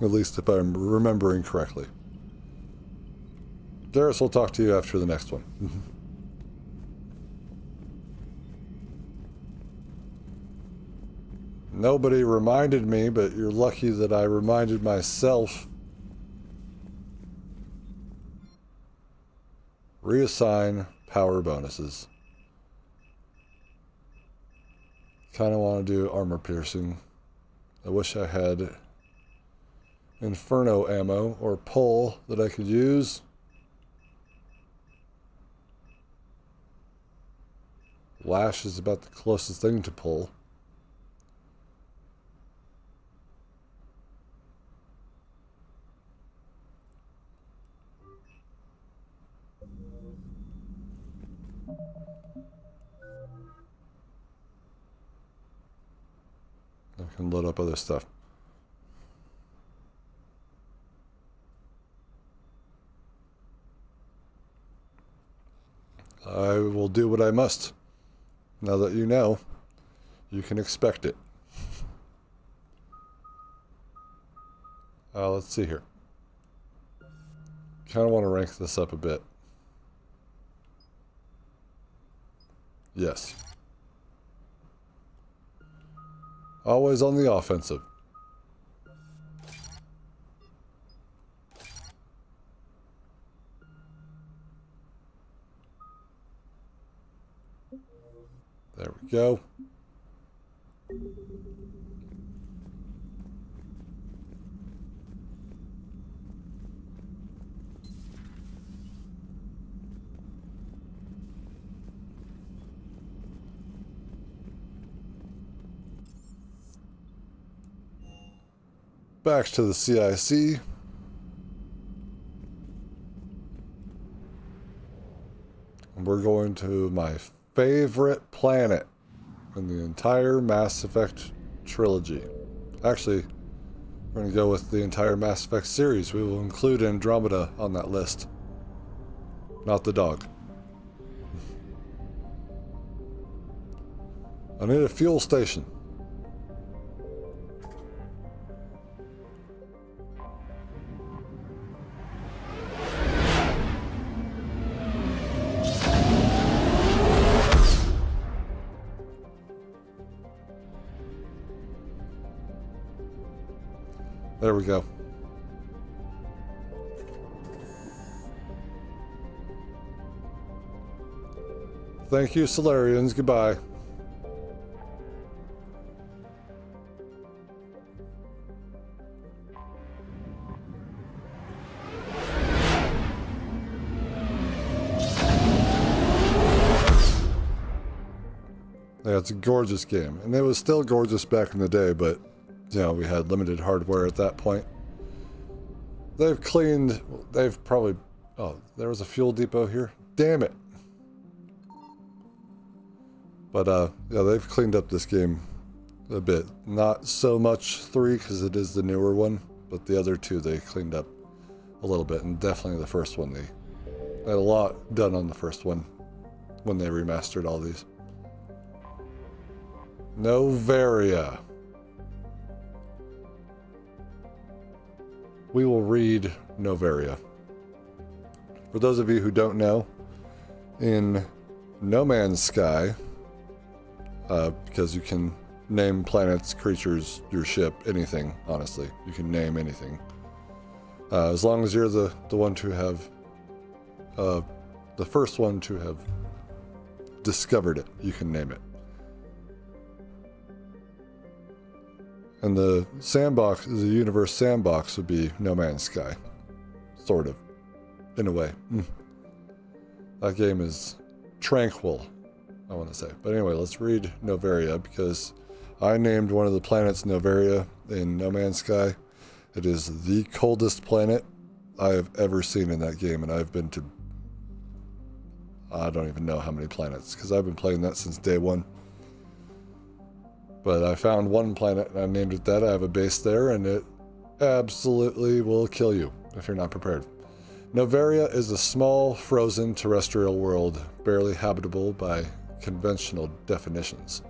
At least if I'm remembering correctly. Garrus will talk to you after the next one. Nobody reminded me, but you're lucky that I reminded myself. Reassign power bonuses. Kind of want to do armor piercing. I wish I had inferno ammo or pull that I could use. Lash is about the closest thing to pull. I can load up other stuff. I will do what I must. Now that you know, you can expect it. Let's see here. Kind of want to rank this up a bit. Yes. Always on the offensive. There we go. Back to the CIC. And we're going to my favorite planet in the entire Mass Effect trilogy. Actually, we're going to go with the entire Mass Effect series. We will include Andromeda on that list. Not the dog. I need a fuel station. There we go. Thank you, Solarians. Goodbye. Yeah, it's a gorgeous game, and it was still gorgeous back in the day, but you know, we had limited hardware at that point. They've probably, oh, there was a fuel depot here. Damn it. But yeah, they've cleaned up this game a bit. Not so much 3 because it is the newer one, but the other 2 they cleaned up a little bit, and definitely the first one they had a lot done on the first one when they remastered all these. Novaria. We will read Novaria. For those of you who don't know, in No Man's Sky, because you can name planets, creatures, your ship, anything, honestly. You can name anything. As long as you're the one to have, the first one to have discovered it, you can name it. And the sandbox, the universe sandbox would be No Man's Sky. Sort of. In a way. That game is tranquil, I want to say. But anyway, let's read Novaria, because I named one of the planets Novaria in No Man's Sky. It is the coldest planet I have ever seen in that game, and I've been to, I don't even know how many planets, because I've been playing that since day one. But I found one planet and I named it that. I have a base there, and it absolutely will kill you if you're not prepared. Novaria is a small, frozen terrestrial world, barely habitable by conventional definitions.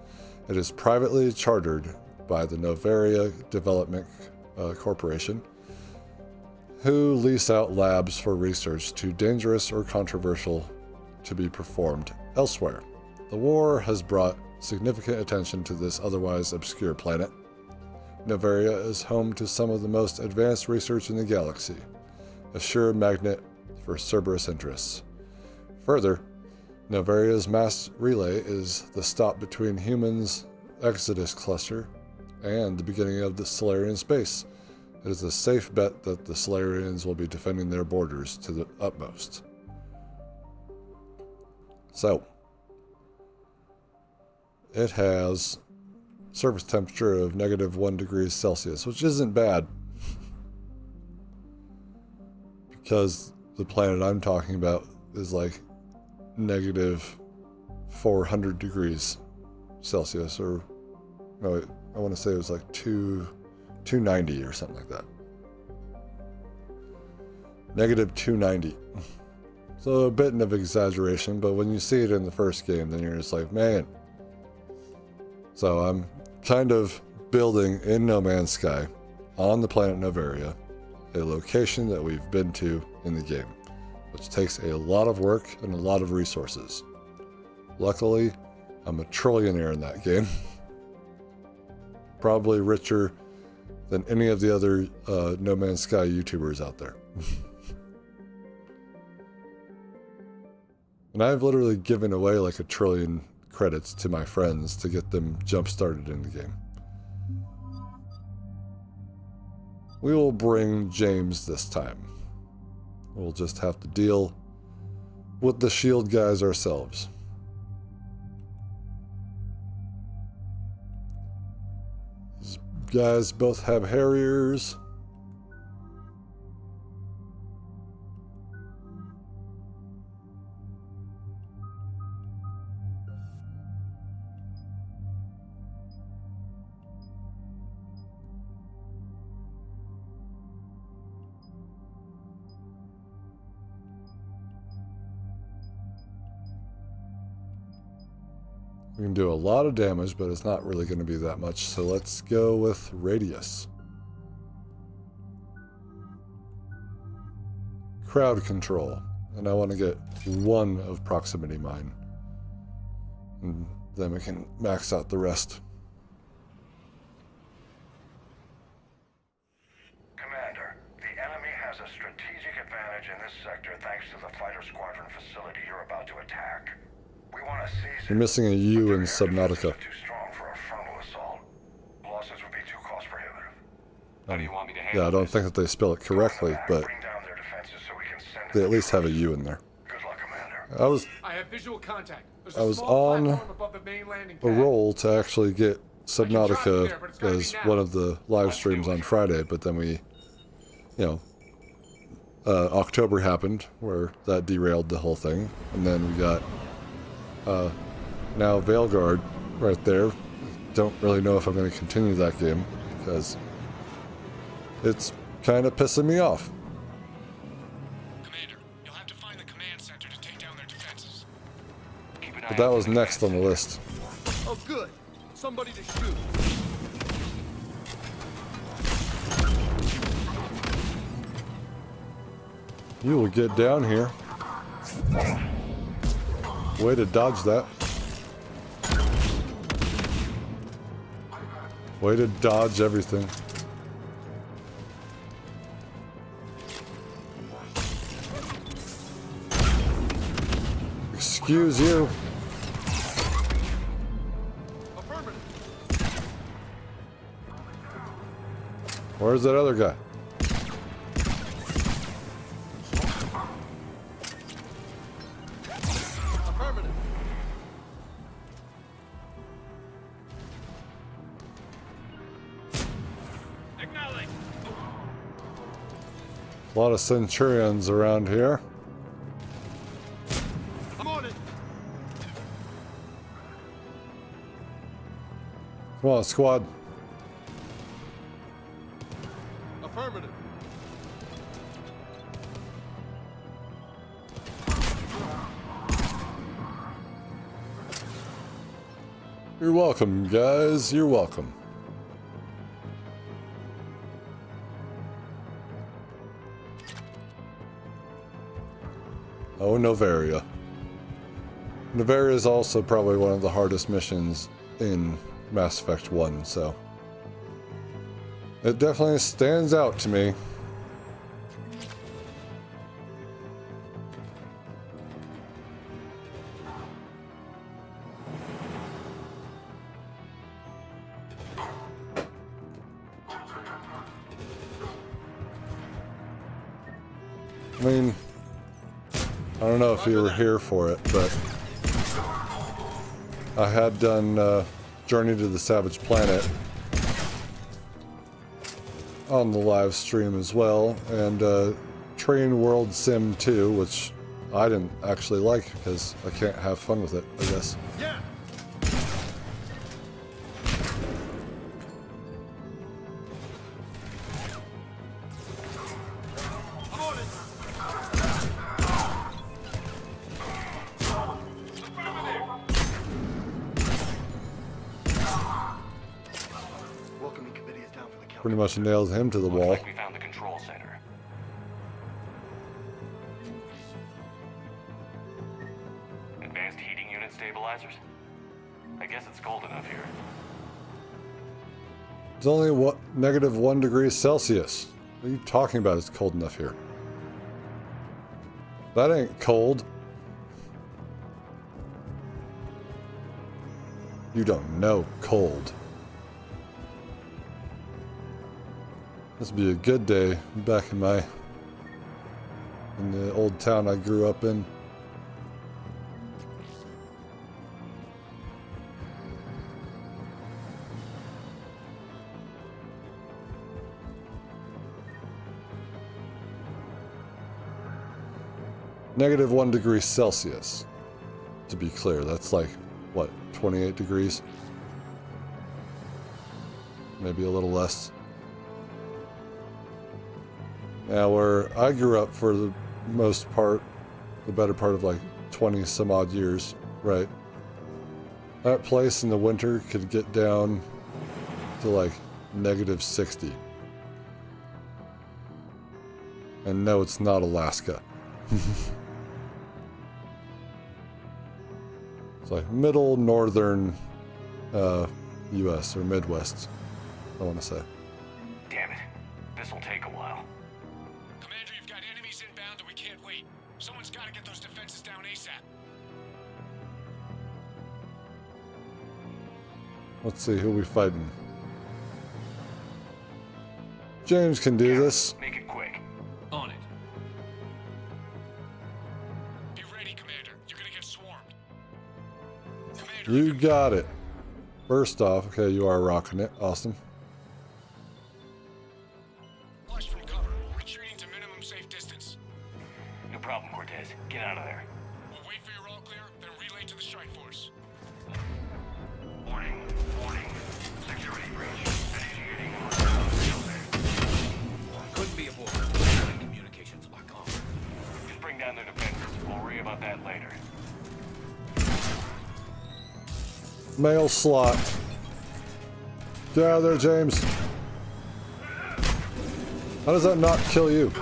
It is privately chartered by the Novaria Development Corporation, who lease out labs for research too dangerous or controversial to be performed elsewhere. The war has brought significant attention to this otherwise obscure planet. Novaria is home to some of the most advanced research in the galaxy, a sure magnet for Cerberus interests. Further, Novaria's mass relay is the stop between humans' Exodus cluster and the beginning of the Solarian space. It is a safe bet that the Solarians will be defending their borders to the utmost. So, it has surface temperature of -1 degrees Celsius, which isn't bad. Because the planet I'm talking about is like -400 degrees Celsius, or no, I want to say it was like 290 or something like that. -290. So a bit of exaggeration, but when you see it in the first game, then you're just like, man. So I'm kind of building in No Man's Sky on the planet Novaria, a location that we've been to in the game, which takes a lot of work and a lot of resources. Luckily, I'm a trillionaire in that game. Probably richer than any of the other No Man's Sky YouTubers out there. And I've literally given away like 1 trillion credits to my friends to get them jump-started in the game. We will bring James this time. We'll just have to deal with the shield guys ourselves. These guys both have Harriers. We can do a lot of damage, but it's not really going to be that much. So let's go with Radius. Crowd control. And I want to get 1 of proximity mine. And then we can max out the rest. Commander, the enemy has a strategic advantage in this sector thanks to the fighter squadron facility you're about to attack. We want to seize it. You're missing a U in Subnautica. Too strong for a frontal assault. Losses would be too cost prohibitive. How do you want me to handle Yeah, I don't think that they spell it correctly, but Bring down their defenses so we can send they at least have a U in there. Good luck, Commander. I was I have visual contact. I was on a roll to actually get Subnautica as one of the live streams on Friday, but then we, you know, October happened where that derailed the whole thing, and then we got now Veilguard right there. Don't really know if I'm going to continue that game because it's kind of pissing me off. Commander, you'll have to find the command center to take down their defenses. But that was next on the list. Oh, good. Somebody to shoot. You will get down here. Way to dodge that. Way to dodge everything. Excuse you. Where's that other guy? A lot of Centurions around here. I'm on it. Come on, squad. Affirmative. You're welcome, guys. You're welcome. Oh, Novaria. Novaria is also probably one of the hardest missions in Mass Effect 1, so it definitely stands out to me. I mean, I don't know if you were here for it, but I had done Journey to the Savage Planet on the live stream as well, and Train World Sim 2, which I didn't actually like because I can't have fun with it, I guess. Yeah. Pretty much nails him to the wall. Looks like we found the control center. Advanced heating unit stabilizers? I guess it's cold enough here. It's only -1 degree Celsius. What are you talking about? It's cold enough here. That ain't cold. You don't know cold. This would be a good day back in the old town I grew up in. -1 degree Celsius. To be clear, that's like, what, 28 degrees? Maybe a little less. Now, where I grew up for the most part, the better part of like 20 some odd years, right? That place in the winter could get down to like -60. And no, it's not Alaska. It's like middle northern US or Midwest, I want to say. Damn it. This'll take a while. Commander, you've got enemies inbound and we can't wait. Someone's got to get those defenses down ASAP. Let's see, who we fighting? James can do this. Make it quick. On it. Be ready, Commander. You're gonna get swarmed. You got it. First off, okay, you are rocking it. Awesome. Flush from cover. Retreating to minimum safe distance. No problem, Cortez. Get out of there. We'll wait for your all clear, then relay to the strike force. Warning. Warning. Security breach. Initiating lockdown. Couldn't be avoided. Communications lock on. Just bring down their defenses. We'll worry about that later. Mail slot. Get out of there, James. How does that not kill you?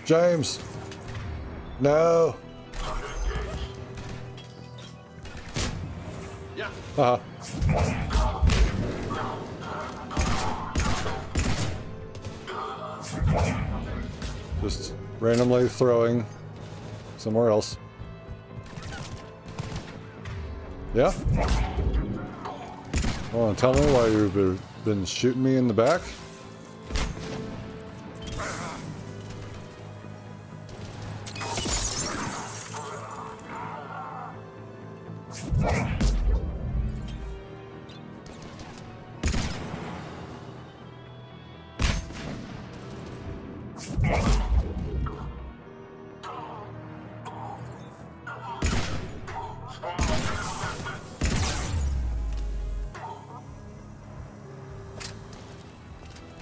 James. No. Yeah. Uh-huh. Just randomly throwing somewhere else. Yeah? Hold on, tell me why you've been shooting me in the back?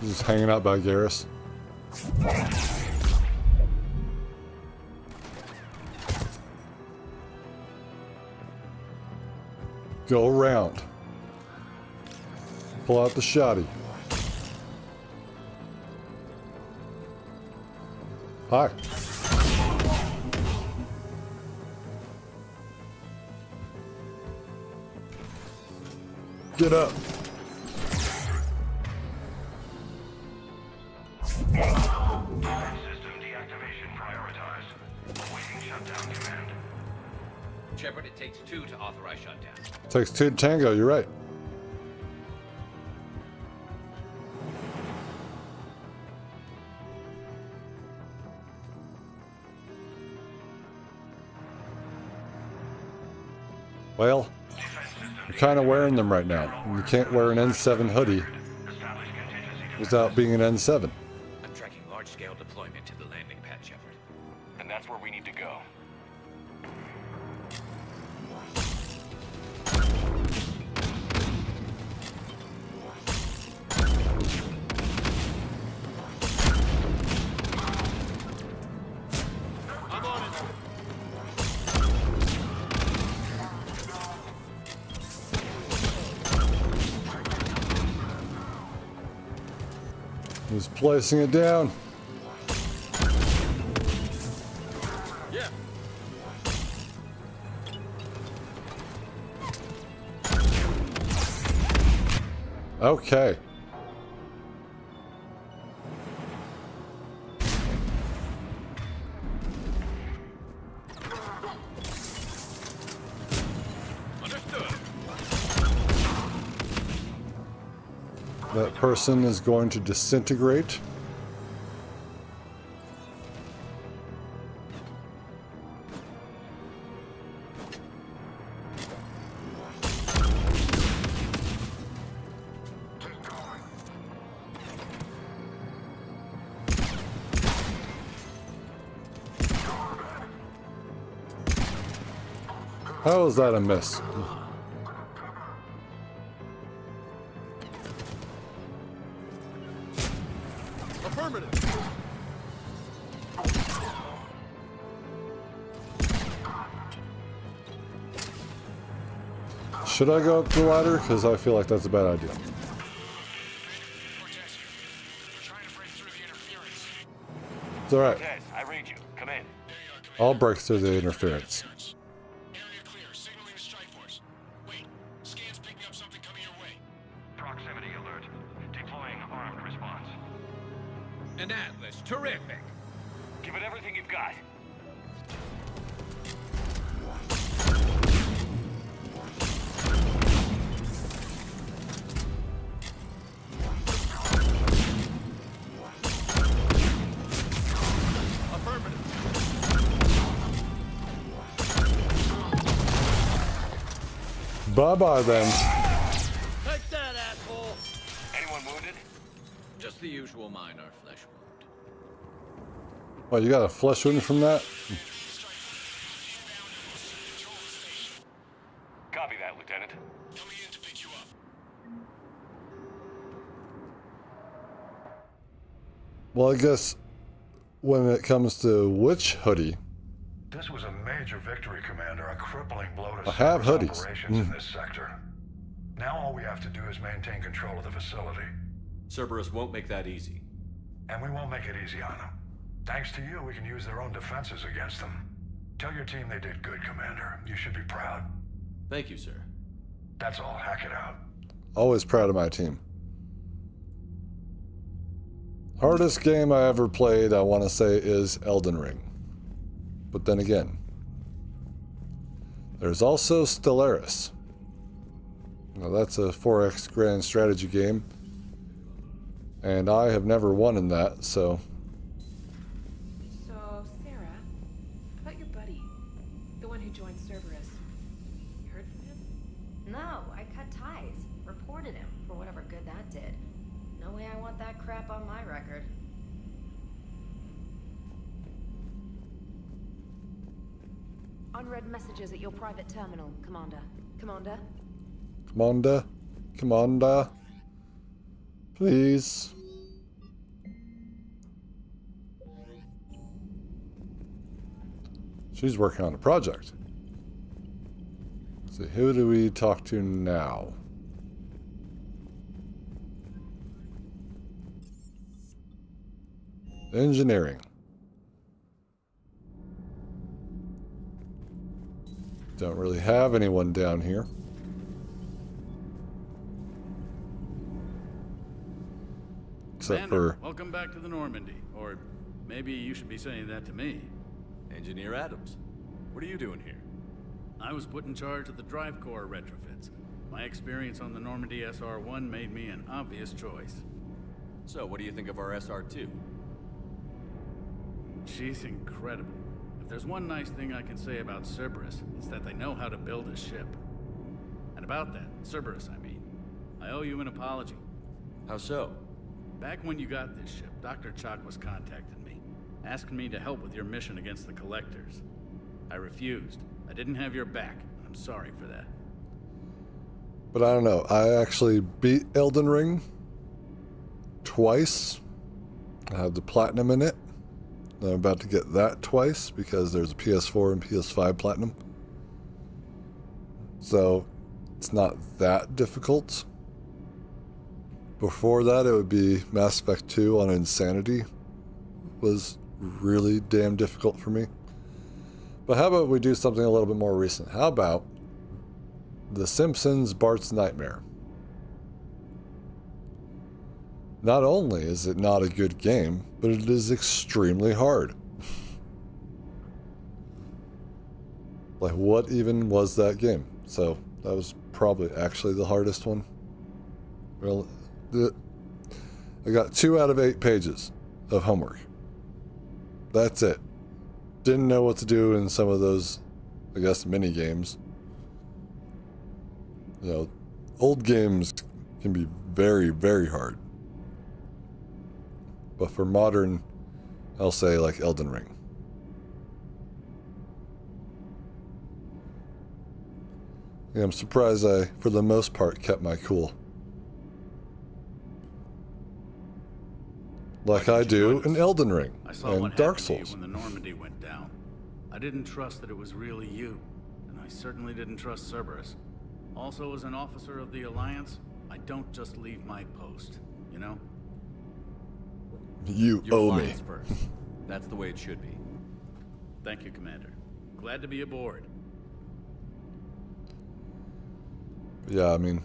Just hanging out by Garrus. Go around. Pull out the shotty. Hi. Get up. System deactivation prioritized. Awaiting shutdown command. Shepard, it takes 2 to authorize shutdown. Takes 2 to tango, you're right. Well, you're kind of wearing them right now. You can't wear an N7 hoodie without being an N7. I'm tracking large-scale deployment to the landing pad, Shepard. And that's where we need to go. I'm on it. He's placing it down. Yeah. Okay. Understood. That person is going to disintegrate. How is that a miss? Affirmative. Should I go up the ladder? Because I feel like that's a bad idea. Cortez here. We're trying to break through the interference. It's alright. Cortez, I read you. Come in. I'll break through the interference. Area clear. Signaling the strike force. Wait. Scan's picking up something coming your way. Proximity alert. Deploying armed response. An Atlas. Terrific. Give it everything you've got. Affirmative. Bye-bye then. Take that, asshole! Anyone wounded? Just the usual minor flesh wound. Well, you got a flesh wound from that? Copy that, Lieutenant. Well, I guess when it comes to Witch Hoodie, This was a major victory, Commander. A crippling blow to I have Cerberus hoodies. operations in this sector. Now all we have to do is maintain control of the facility. Cerberus won't make that easy. And we won't make it easy on them. Thanks to you, we can use their own defenses against them. Tell your team they did good, Commander. You should be proud. Thank you, sir. That's all. Hack it out. always proud of my team. Hardest game I ever played, I want to say, is Elden Ring. But then again, there's also Stellaris. Now that's a 4X grand strategy game, and I have never won in that, so... So, Sarah, about your buddy, the one who joined Cerberus. You heard from him? No, I cut ties. Reported him for whatever good that did. No way I want that crap on my record. Unread messages at your private terminal, Commander. Commander? Commander? Commander? Please? She's working on a project. So who do we talk to now? Engineering. Don't really have anyone down here. Except Commander, for... welcome back to the Normandy. Or maybe you should be saying that to me. Engineer Adams, what are you doing here? I was put in charge of the drive core retrofits. My experience on the Normandy SR-1 made me an obvious choice. So, what do you think of our SR-2? She's incredible. If there's one nice thing I can say about Cerberus, it's that they know how to build a ship. And about that, Cerberus, I mean, I owe you an apology. How so? Back when you got this ship, Dr. Chalk was contacting me, asking me to help with your mission against the Collectors. I refused. I didn't have your back. I'm sorry for that. But I don't know. I actually beat Elden Ring twice. I have the platinum in it. I'm about to get that twice because there's a PS4 and PS5 platinum. So it's not that difficult. Before that, it would be Mass Effect 2 on Insanity. Was really damn difficult for me. But how about we do something a little bit more recent? How about The Simpsons Bart's Nightmare? Not only is it not a good game, but it is extremely hard. Like, what even was that game? So, that was probably actually the hardest one. Well, I got 2 out of 8 pages of homework. That's it. Didn't know what to do in some of those, I guess, mini games. You know, old games can be very, very hard. But for modern, I'll say like Elden Ring. Yeah, I'm surprised I, for the most part, kept my cool. Like I do in Elden Ring I saw and what Dark happened to you Souls. when the Normandy went down. I didn't trust that it was really you, and I certainly didn't trust Cerberus. Also, as an officer of the Alliance, I don't just leave my post, you know? You Your owe me. alliance first. That's the way it should be. Thank you, Commander. Glad to be aboard. Yeah, I mean,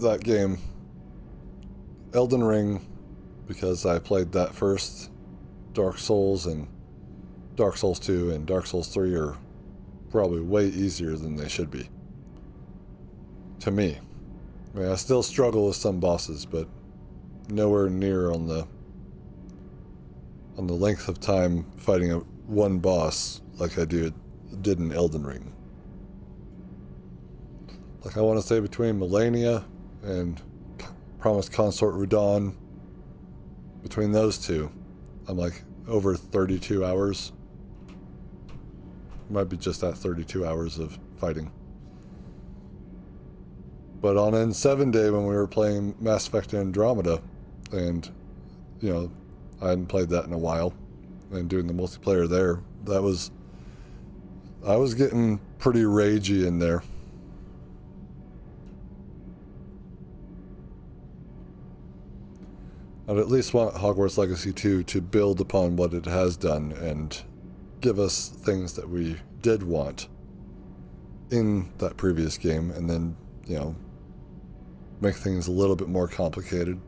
that game, Elden Ring, because I played that first, Dark Souls and Dark Souls 2 and Dark Souls 3 are probably way easier than they should be. To me. I mean, I still struggle with some bosses, but nowhere near on the length of time fighting one boss like I did in Elden Ring. like I want to say between Melania and Promised Consort Rudan, between those two, I'm like over 32 hours. Might be just at 32 hours of fighting. But on N7 Day, when we were playing Mass Effect Andromeda, and, you know, I hadn't played that in a while, and doing the multiplayer there, I was getting pretty ragey in there. I'd at least want Hogwarts Legacy 2 to build upon what it has done and give us things that we did want in that previous game, and then, you know, make things a little bit more complicated.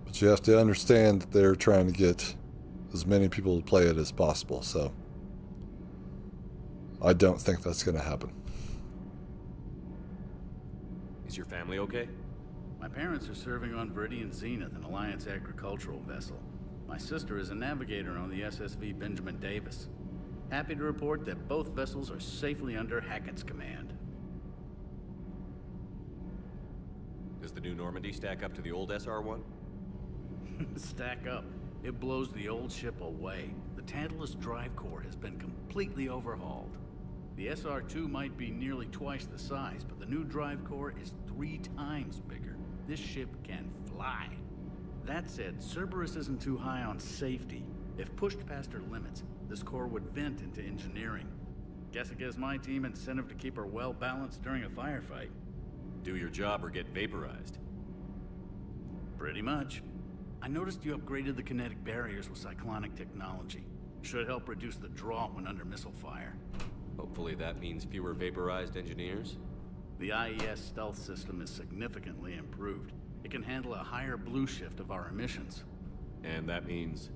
But you have to understand that they're trying to get as many people to play it as possible, so I don't think that's going to happen. Is your family okay? My parents are serving on Viridian Zenith, an Alliance agricultural vessel. My sister is a navigator on the SSV Benjamin Davis. Happy to report that both vessels are safely under Hackett's command. Does the new Normandy stack up to the old SR-1? Stack up. It blows the old ship away. The Tantalus drive core has been completely overhauled. The SR-2 might be nearly twice the size, but the new drive core is 3 times bigger. This ship can fly. That said, Cerberus isn't too high on safety. If pushed past her limits, this core would vent into engineering. Guess it gives my team incentive to keep her well balanced during a firefight. Do your job or get vaporized. Pretty much. I noticed you upgraded the kinetic barriers with cyclonic technology. Should help reduce the draw when under missile fire. Hopefully that means fewer vaporized engineers. The IES stealth system is significantly improved. It can handle a higher blue shift of our emissions. And that means?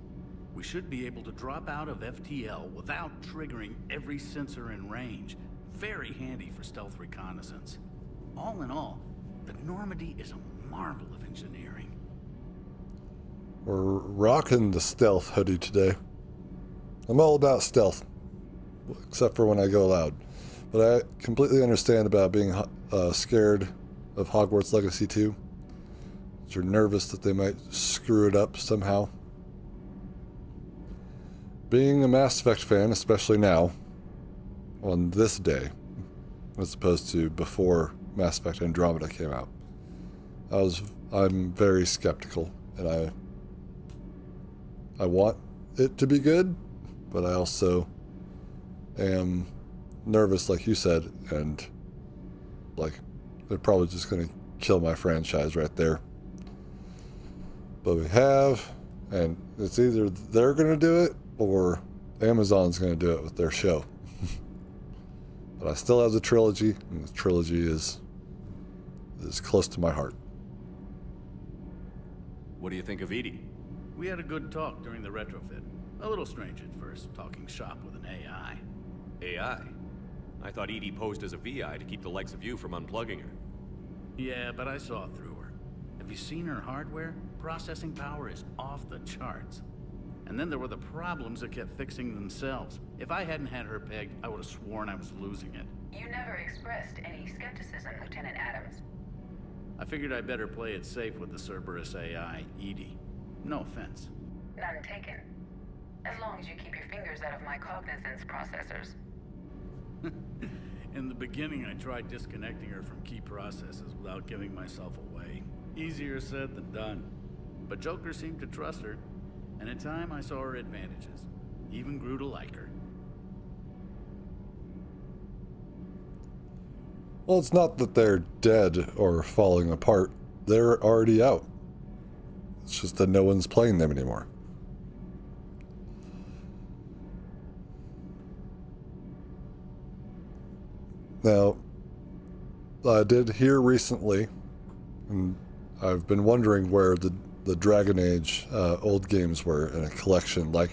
We should be able to drop out of FTL without triggering every sensor in range. Very handy for stealth reconnaissance. All in all, the Normandy is a marvel of engineering. We're rocking the stealth hoodie today. I'm all about stealth, except for when I go loud. But I completely understand about being scared of Hogwarts Legacy 2. You're nervous that they might screw it up somehow. Being a Mass Effect fan, especially now, on this day, as opposed to before Mass Effect Andromeda came out, I'm very skeptical, and I want it to be good, but I also am nervous, like you said, and like they're probably just going to kill my franchise right there. But we have, and it's either they're going to do it or Amazon's going to do it with their show. But I still have the trilogy, and the trilogy is close to my heart. What do you think of Edie? We had a good talk during the retrofit. A little strange at first, talking shop with an AI. AI? I thought Edie posed as a VI to keep the likes of you from unplugging her. Yeah, but I saw through her. Have you seen her hardware? Processing power is off the charts. And then there were the problems that kept fixing themselves. If I hadn't had her pegged, I would have sworn I was losing it. You never expressed any skepticism, Lieutenant Adams. I figured I'd better play it safe with the Cerberus AI, Edie. No offense. None taken. As long as you keep your fingers out of my cognizance processors. In the beginning, I tried disconnecting her from key processes without giving myself away. Easier said than done. But Joker seemed to trust her, and in time I saw her advantages. Even grew to like her. Well, it's not that they're dead or falling apart. They're already out. It's just that no one's playing them anymore. Now, I did hear recently, and I've been wondering where the Dragon Age old games were in a collection like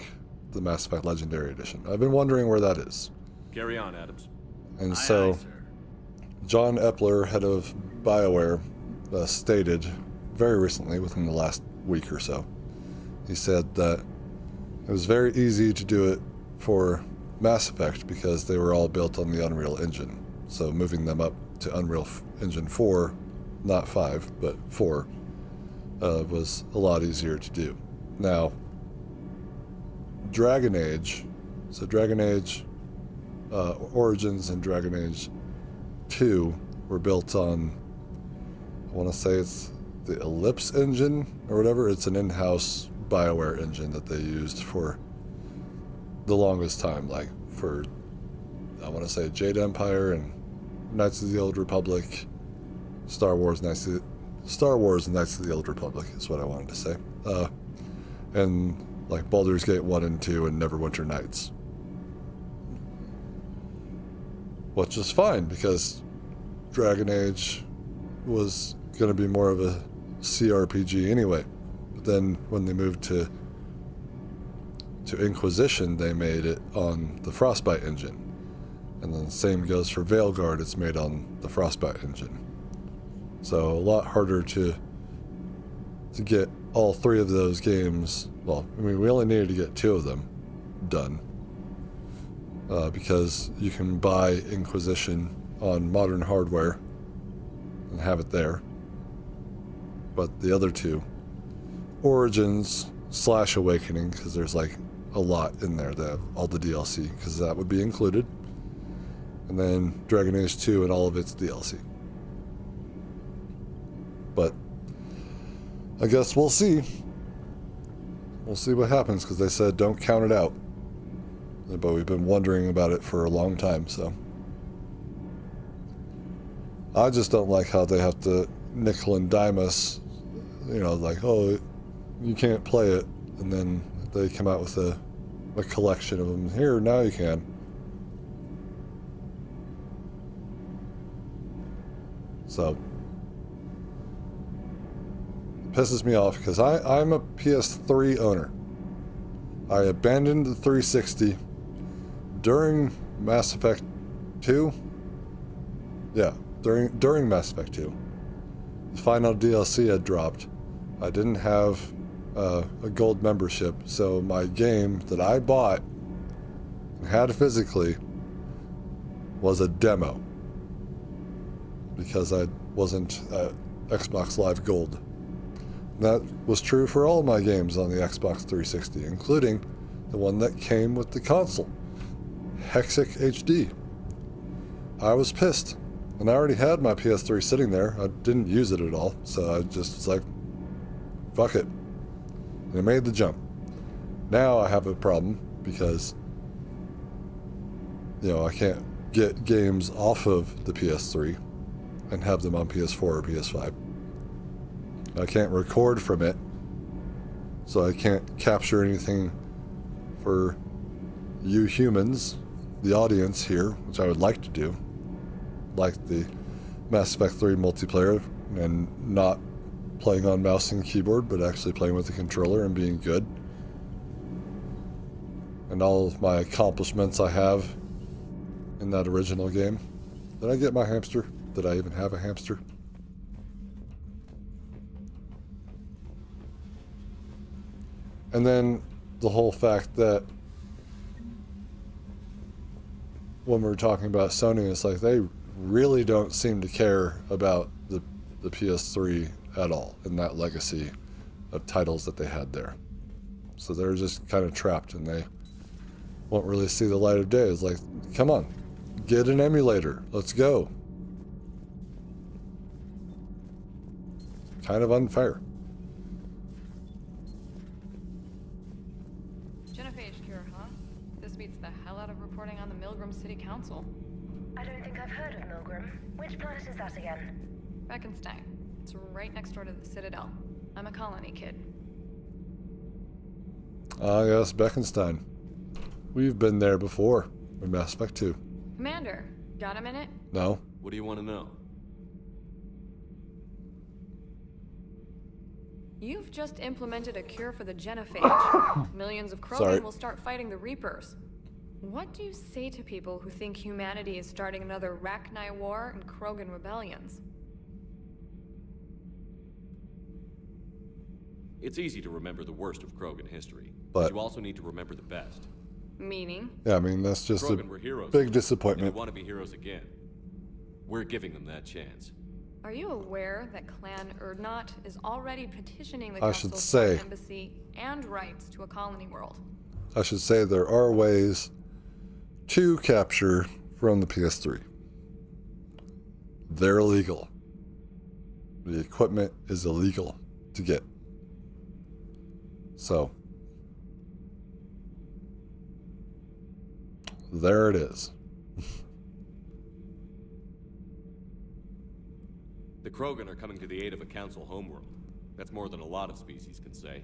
the Mass Effect Legendary Edition. I've been wondering where that is. Carry on, Adams. And so, John Epler, head of BioWare, stated very recently, within the last week or so, he said that it was very easy to do it for Mass Effect because they were all built on the Unreal Engine. So moving them up to Unreal Engine 4, not 5, but 4, was a lot easier to do. Now, Dragon Age, so Dragon Age Origins and Dragon Age 2 were built on, I want to say it's the Ellipse engine or whatever. It's an in-house BioWare engine that they used for the longest time, like for, I want to say, Jade Empire and Knights of the Old Republic, Star Wars, Knights of the Old Republic is what I wanted to say, and like Baldur's Gate 1 and 2 and Neverwinter Nights, which is fine because Dragon Age was going to be more of a CRPG anyway. But then when they moved to Inquisition, they made it on the Frostbite engine. And then the same goes for Veilguard, it's made on the Frostbite engine. So a lot harder to get all 3 of those games. Well, I mean, we only needed to get 2 of them done. Because you can buy Inquisition on modern hardware and have it there. But the other 2, Origins / Awakening, because there's like a lot in there, that have all the DLC, because that would be included. And then Dragon Age 2 and all of its DLC. But I guess we'll see. We'll see what happens, because they said don't count it out. But we've been wondering about it for a long time, so. I just don't like how they have to nickel and dime us, you know, like, oh, you can't play it, and then they come out with a collection of them. Here, now you can. So, it pisses me off because I'm a PS3 owner. I abandoned the 360 during Mass Effect 2. Yeah, during Mass Effect 2. The final DLC had dropped. I didn't have a gold membership, so my game that I bought and had physically was a demo because I wasn't at Xbox Live Gold. And that was true for all my games on the Xbox 360, including the one that came with the console, Hexic HD. I was pissed, and I already had my PS3 sitting there. I didn't use it at all, so I just was like, fuck it. And I made the jump. Now I have a problem because, you know, I can't get games off of the PS3 and have them on PS4 or PS5. I can't record from it, so I can't capture anything for you humans, the audience here, which I would like to do, like the Mass Effect 3 multiplayer, and not playing on mouse and keyboard, but actually playing with the controller and being good. And all of my accomplishments I have in that original game. Did I get my hamster? Did I even have a hamster? And then the whole fact that when we're talking about Sony, it's like they really don't seem to care about the PS3 at all in that legacy of titles that they had there. So they're just kind of trapped, and they won't really see the light of day. It's like, come on, get an emulator. Let's go. Kind of unfair. Genophage cure, huh? This beats the hell out of reporting on the Milgram City Council. I don't think I've heard of Milgram. Which planet is that again? Beckenstein. It's right next door to the Citadel. I'm a colony kid. Ah, yes, Beckenstein. We've been there before in Mass Effect 2. Commander, got a minute? No. What do you want to know? You've just implemented a cure for the genophage. Millions of Krogan will start fighting the Reapers. What do you say to people who think humanity is starting another Rachni War and Krogan rebellions? It's easy to remember the worst of Krogan history, but you also need to remember the best. Meaning? Yeah, I mean, that's just Krogan were heroes, big disappointment. and we want to be heroes again. We're giving them that chance. Are you aware that Clan Erdnot is already petitioning the I should Council's say. embassy and rights to a colony world? I should say there are ways to capture from the PS3. They're illegal. The equipment is illegal to get. So, there it is. The Krogan are coming to the aid of a Council homeworld. That's more than a lot of species can say.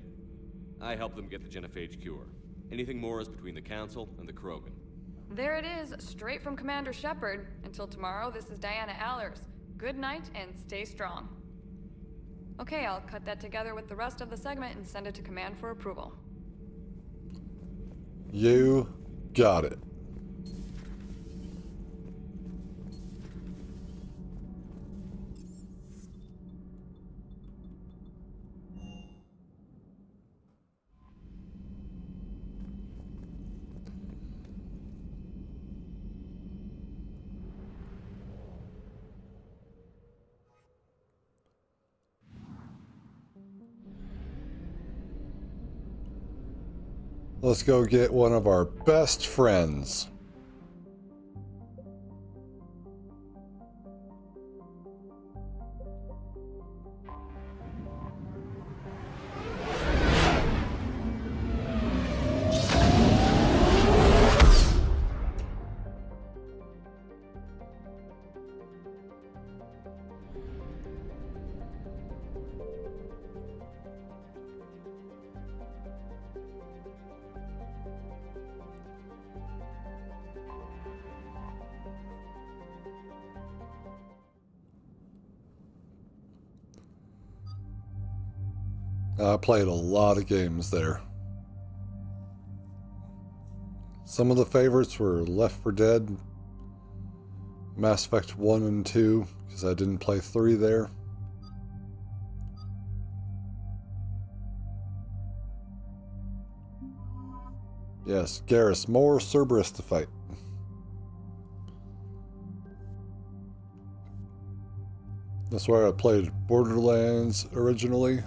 I helped them get the genophage cure. Anything more is between the Council and the Krogan. There it is, straight from Commander Shepard. Until tomorrow, this is Diana Allers. Good night and stay strong. Okay, I'll cut that together with the rest of the segment and send it to Command for approval. You got it. Let's go get one of our best friends. I played a lot of games there. Some of the favorites were Left 4 Dead, Mass Effect 1 and 2, because I didn't play 3 there. Yes, Garrus, more Cerberus to fight. That's where I played Borderlands originally.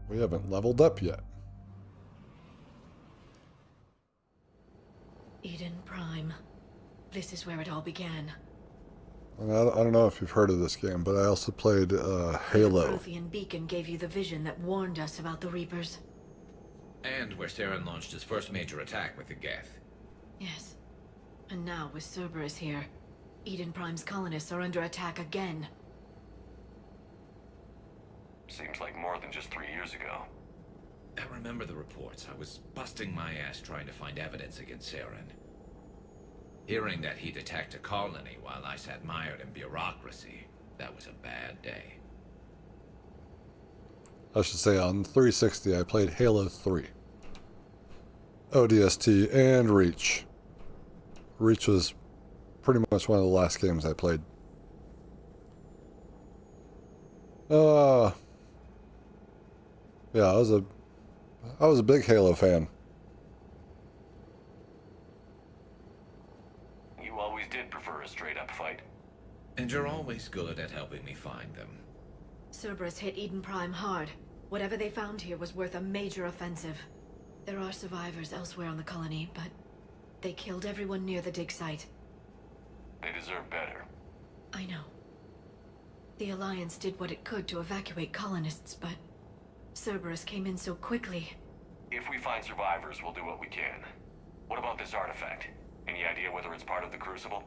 We haven't leveled up yet. Eden Prime. This is where it all began. And I don't know if you've heard of this game, but I also played Halo. The Prothean beacon gave you the vision that warned us about the Reapers. And where Saren launched his first major attack with the Geth. Yes. And now, with Cerberus here, Eden Prime's colonists are under attack again. Seems like more than just 3 years ago. I remember the reports. I was busting my ass trying to find evidence against Saren. Hearing that he'd attacked a colony while I sat mired in bureaucracy, that was a bad day. I should say on 360 I played Halo 3. ODST and Reach. Reach was pretty much one of the last games I played. Yeah, I was a big Halo fan. You always did prefer a straight-up fight. And you're always good at helping me find them. Cerberus hit Eden Prime hard. Whatever they found here was worth a major offensive. There are survivors elsewhere on the colony, but they killed everyone near the dig site. They deserve better. I know. The Alliance did what it could to evacuate colonists, but Cerberus came in so quickly. If we find survivors, we'll do what we can. What about this artifact? Any idea whether it's part of the Crucible?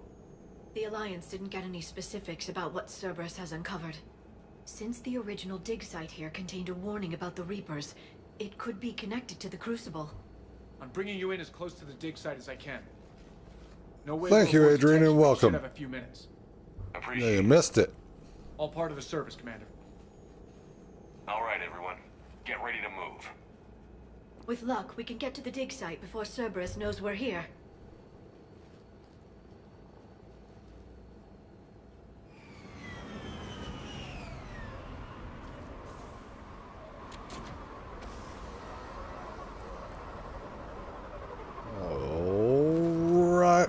The Alliance didn't get any specifics about what Cerberus has uncovered. Since the original dig site here contained a warning about the Reapers, it could be connected to the Crucible. I'm bringing you in as close to the dig site as I can. No way. Thank you, Adrian, and welcome. Should have a few minutes. Yeah, you missed it. All part of the service, Commander. All right, everyone. Get ready to move. With luck, we can get to the dig site before Cerberus knows we're here.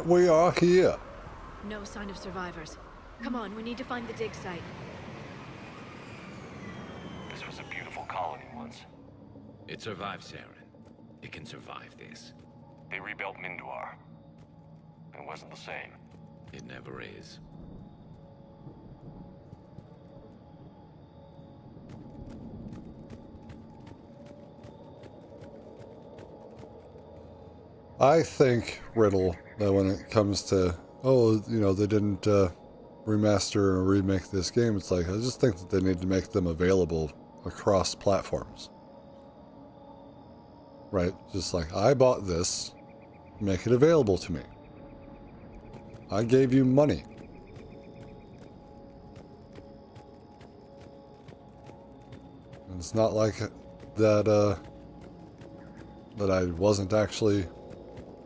we are here. No sign of survivors. Come on, we need to find the dig site. This was a beautiful colony once. It survived Saren. It can survive this. They rebuilt Minduar. It wasn't the same. It never is. I think, Riddle, that when it comes to, oh, you know, they didn't remaster or remake this game, it's like, I just think that they need to make them available across platforms. Right? Just like, I bought this, make it available to me. I gave you money. And it's not like that, that I wasn't actually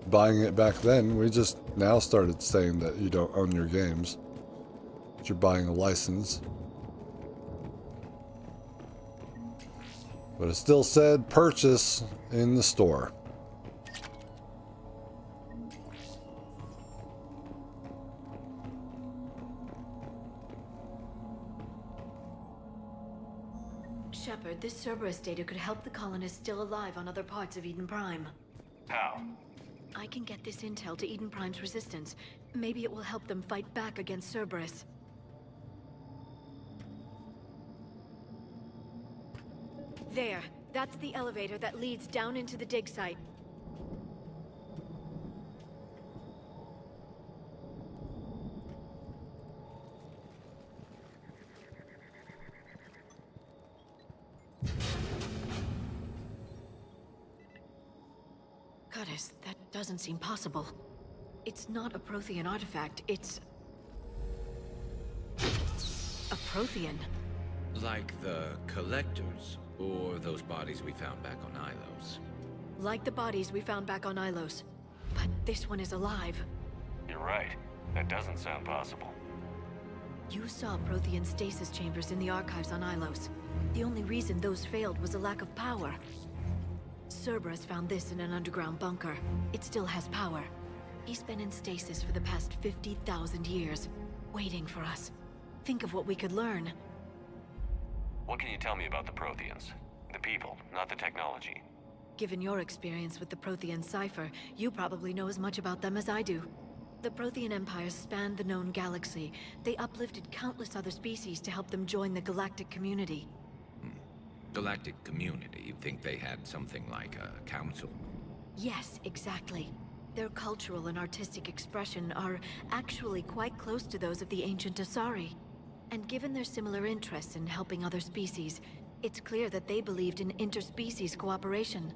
buying it back then. We just now started saying that you don't own your games, that you're buying a license. But it still said purchase in the store. Shepard, this Cerberus data could help the colonists still alive on other parts of Eden Prime. How? I can get this intel to Eden Prime's resistance. Maybe it will help them fight back against Cerberus. There. That's the elevator that leads down into the dig site. Goddess, that doesn't seem possible. It's not a Prothean artifact, it's... a Prothean. Like the Collectors, or those bodies we found back on Ilos. Like the bodies we found back on Ilos. But this one is alive. You're right. That doesn't sound possible. You saw Prothean stasis chambers in the archives on Ilos. The only reason those failed was a lack of power. Cerberus found this in an underground bunker. It still has power. He's been in stasis for the past 50,000 years, waiting for us. Think of what we could learn. What can you tell me about the Protheans? The people, not the technology. Given your experience with the Prothean cipher, you probably know as much about them as I do. The Prothean empires spanned the known galaxy. They uplifted countless other species to help them join the galactic community. Galactic community? You'd think they had something like a council? Yes, exactly. Their cultural and artistic expression are actually quite close to those of the ancient Asari. And given their similar interests in helping other species, it's clear that they believed in interspecies cooperation.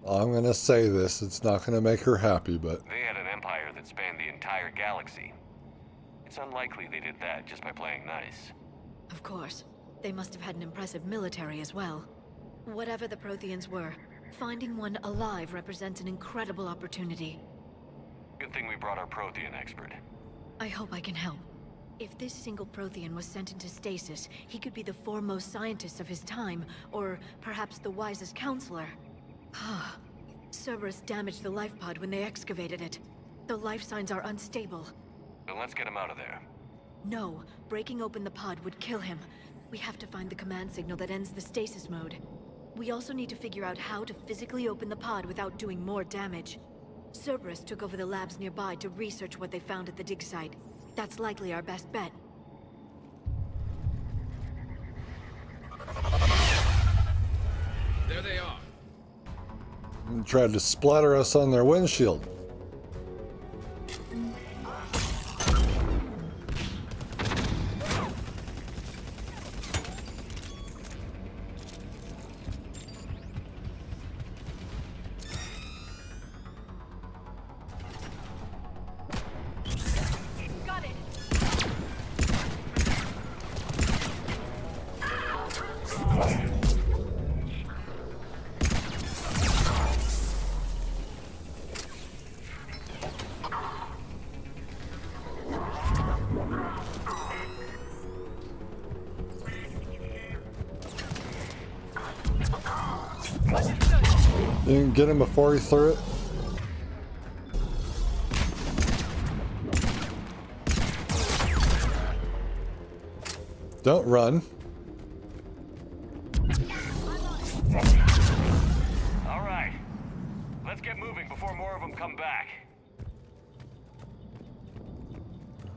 I'm gonna say this, it's not gonna make her happy, but... They had an empire that spanned the entire galaxy. It's unlikely they did that just by playing nice. Of course. They must have had an impressive military as well. Whatever the Protheans were, finding one alive represents an incredible opportunity. Good thing we brought our Prothean expert. I hope I can help. If this single Prothean was sent into stasis, he could be the foremost scientist of his time, or perhaps the wisest counselor. Cerberus damaged the life pod when they excavated it. The life signs are unstable. Then let's get him out of there. No, breaking open the pod would kill him. We have to find the command signal that ends the stasis mode. We also need to figure out how to physically open the pod without doing more damage. Cerberus took over the labs nearby to research what they found at the dig site. That's likely our best bet. There they are. And tried to splatter us on their windshield. You can get him before he threw it. Don't run. All right. Let's get moving before more of them come back.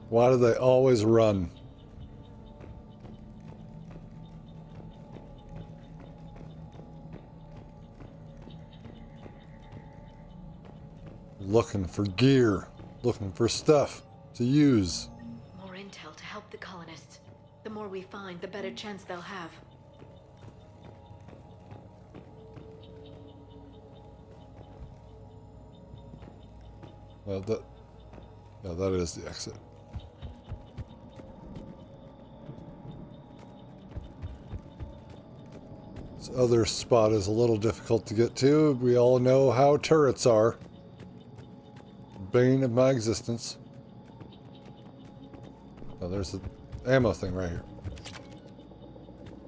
Why do they always run? Looking for gear, looking for stuff to use. More intel to help the colonists. The more we find, the better chance they'll have. Well, that is the exit. This other spot is a little difficult to get to. We all know how turrets are. Bane of my existence. Oh, there's the ammo thing right here.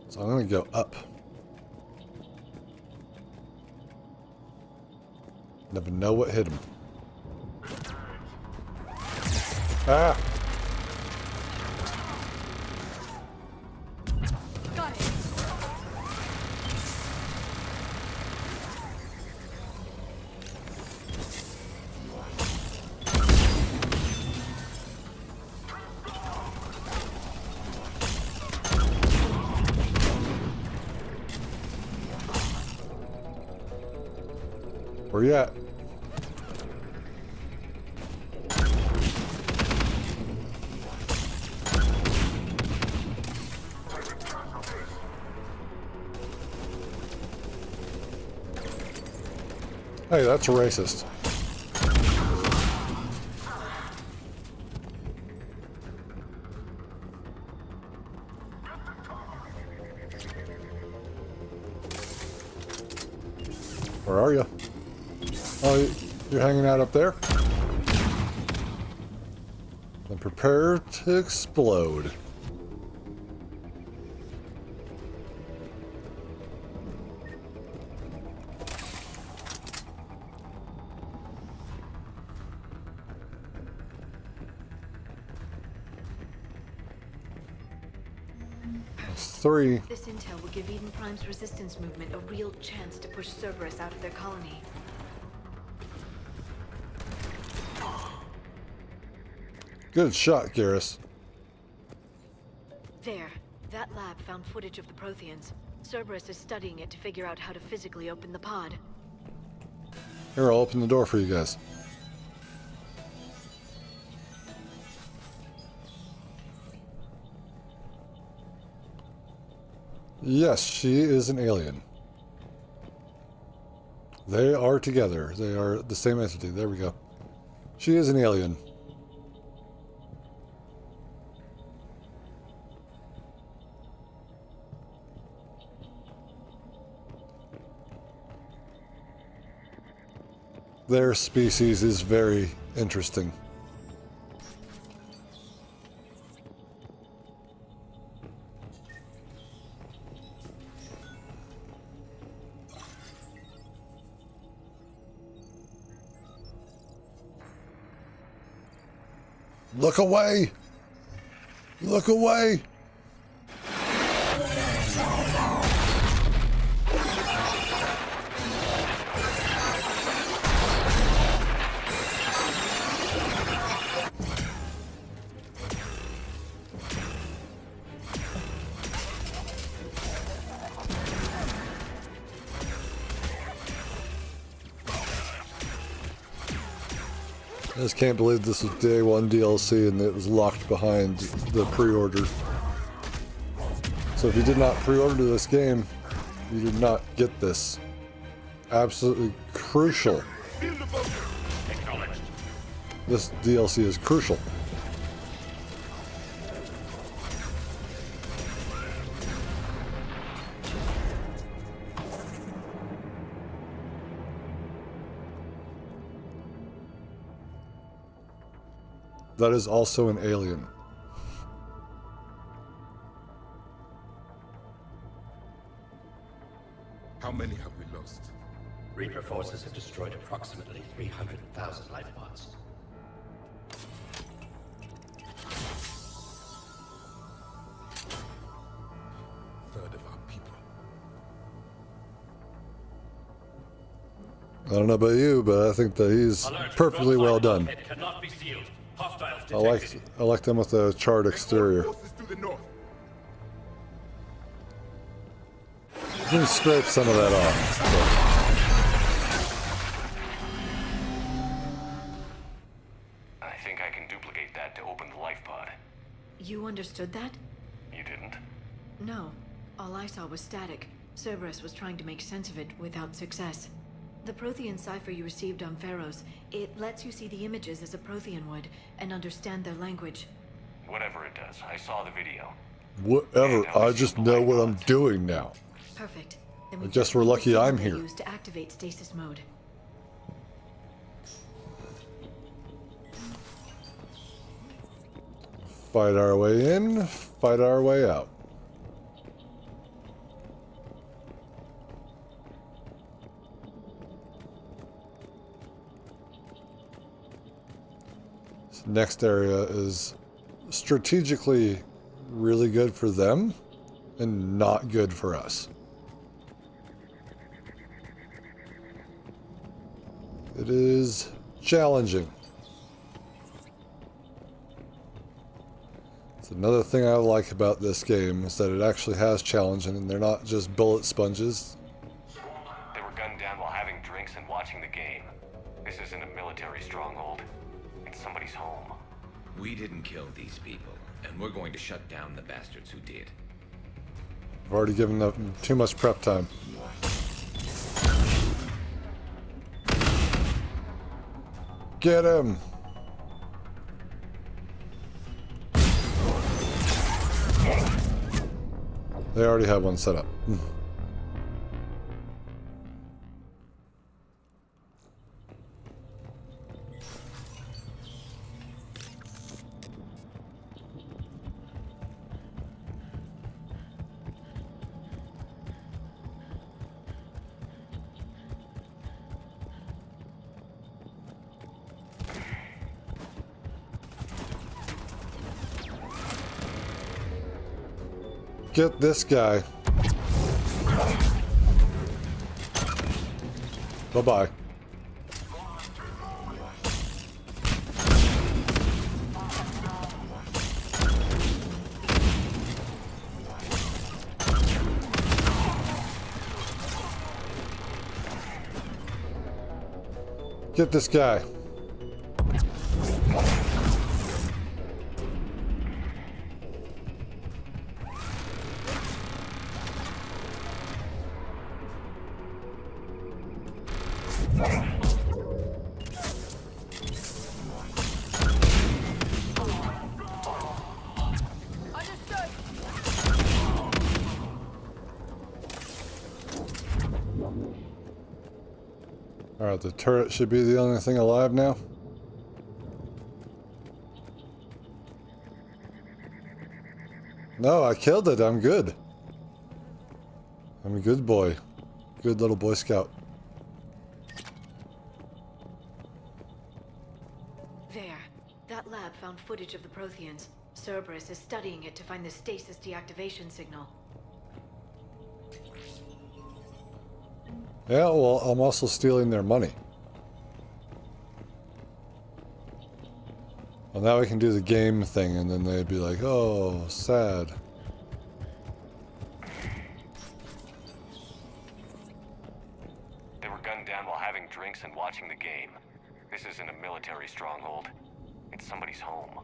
So I'm gonna go up. Never know what hit him. Ah! Got it. Where you at? Hey, that's racist. Where are you? Oh, you're hanging out up there? Then prepare to explode. That's 3. This intel will give Eden Prime's resistance movement a real chance to push Cerberus out of their colony. Good shot, Garrus. There. That lab found footage of the Protheans. Cerberus is studying it to figure out how to physically open the pod. Here, I'll open the door for you guys. Yes, she is an alien. They are together. They are the same entity. There we go. She is an alien. Their species is very interesting. Look away! Look away! I just can't believe this was day 1 DLC and it was locked behind the pre-order. So if you did not pre-order this game, you did not get this. Absolutely crucial. This DLC is crucial. That is also an alien. How many have we lost? Reaper forces have destroyed approximately 300,000 life pods. Third of our people. I don't know about you, but I think that he's perfectly well done. I like them with the charred exterior. You can scrape some of that off. I think I can duplicate that to open the life pod. You understood that? You didn't? No. All I saw was static. Cerberus was trying to make sense of it without success. The Prothean cipher you received on Pharaohs, it lets you see the images as a Prothean would and understand their language. Whatever it does, I saw the video. Whatever, I just know what I'm doing now. Perfect. I guess we're lucky I'm here. Used to activate stasis mode. Fight our way in, fight our way out. This next area is strategically really good for them and not good for us. It is challenging. It's another thing I like about this game is that it actually has challenging and they're not just bullet sponges. They were gunned down while having drinks and watching the game. This isn't a military stronghold. It's somebody's home. We didn't kill these people, and we're going to shut down the bastards who did. I've already given them too much prep time. Get him! They already have one set up. Get this guy. Bye-bye. Get this guy. Alright, the turret should be the only thing alive now. No, I killed it. I'm good. I'm a good boy. Good little Boy Scout. There. That lab found footage of the Protheans. Cerberus is studying it to find the stasis deactivation signal. Yeah, well, I'm also stealing their money. Well, now we can do the game thing, and then they'd be like, oh, sad. They were gunned down while having drinks and watching the game. This isn't a military stronghold. It's somebody's home.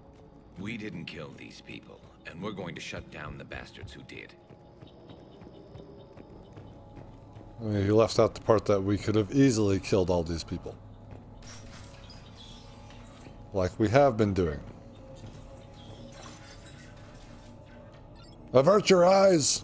We didn't kill these people, and we're going to shut down the bastards who did. I mean, you left out the part that we could have easily killed all these people. Like we have been doing. Avert your eyes!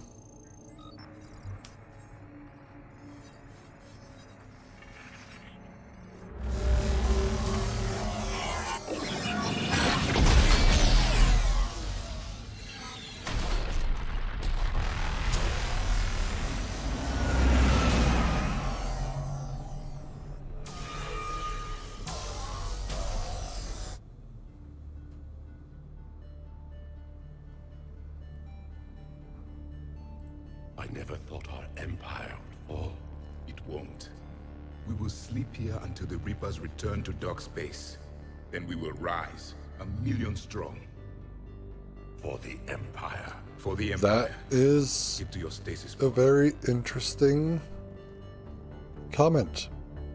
never thought our empire would fall. It won't. We will sleep here until the Reapers return to dark space. Then we will rise, 1,000,000 strong. For the Empire. For the Empire. That is Keep to your stasis. a very interesting comment,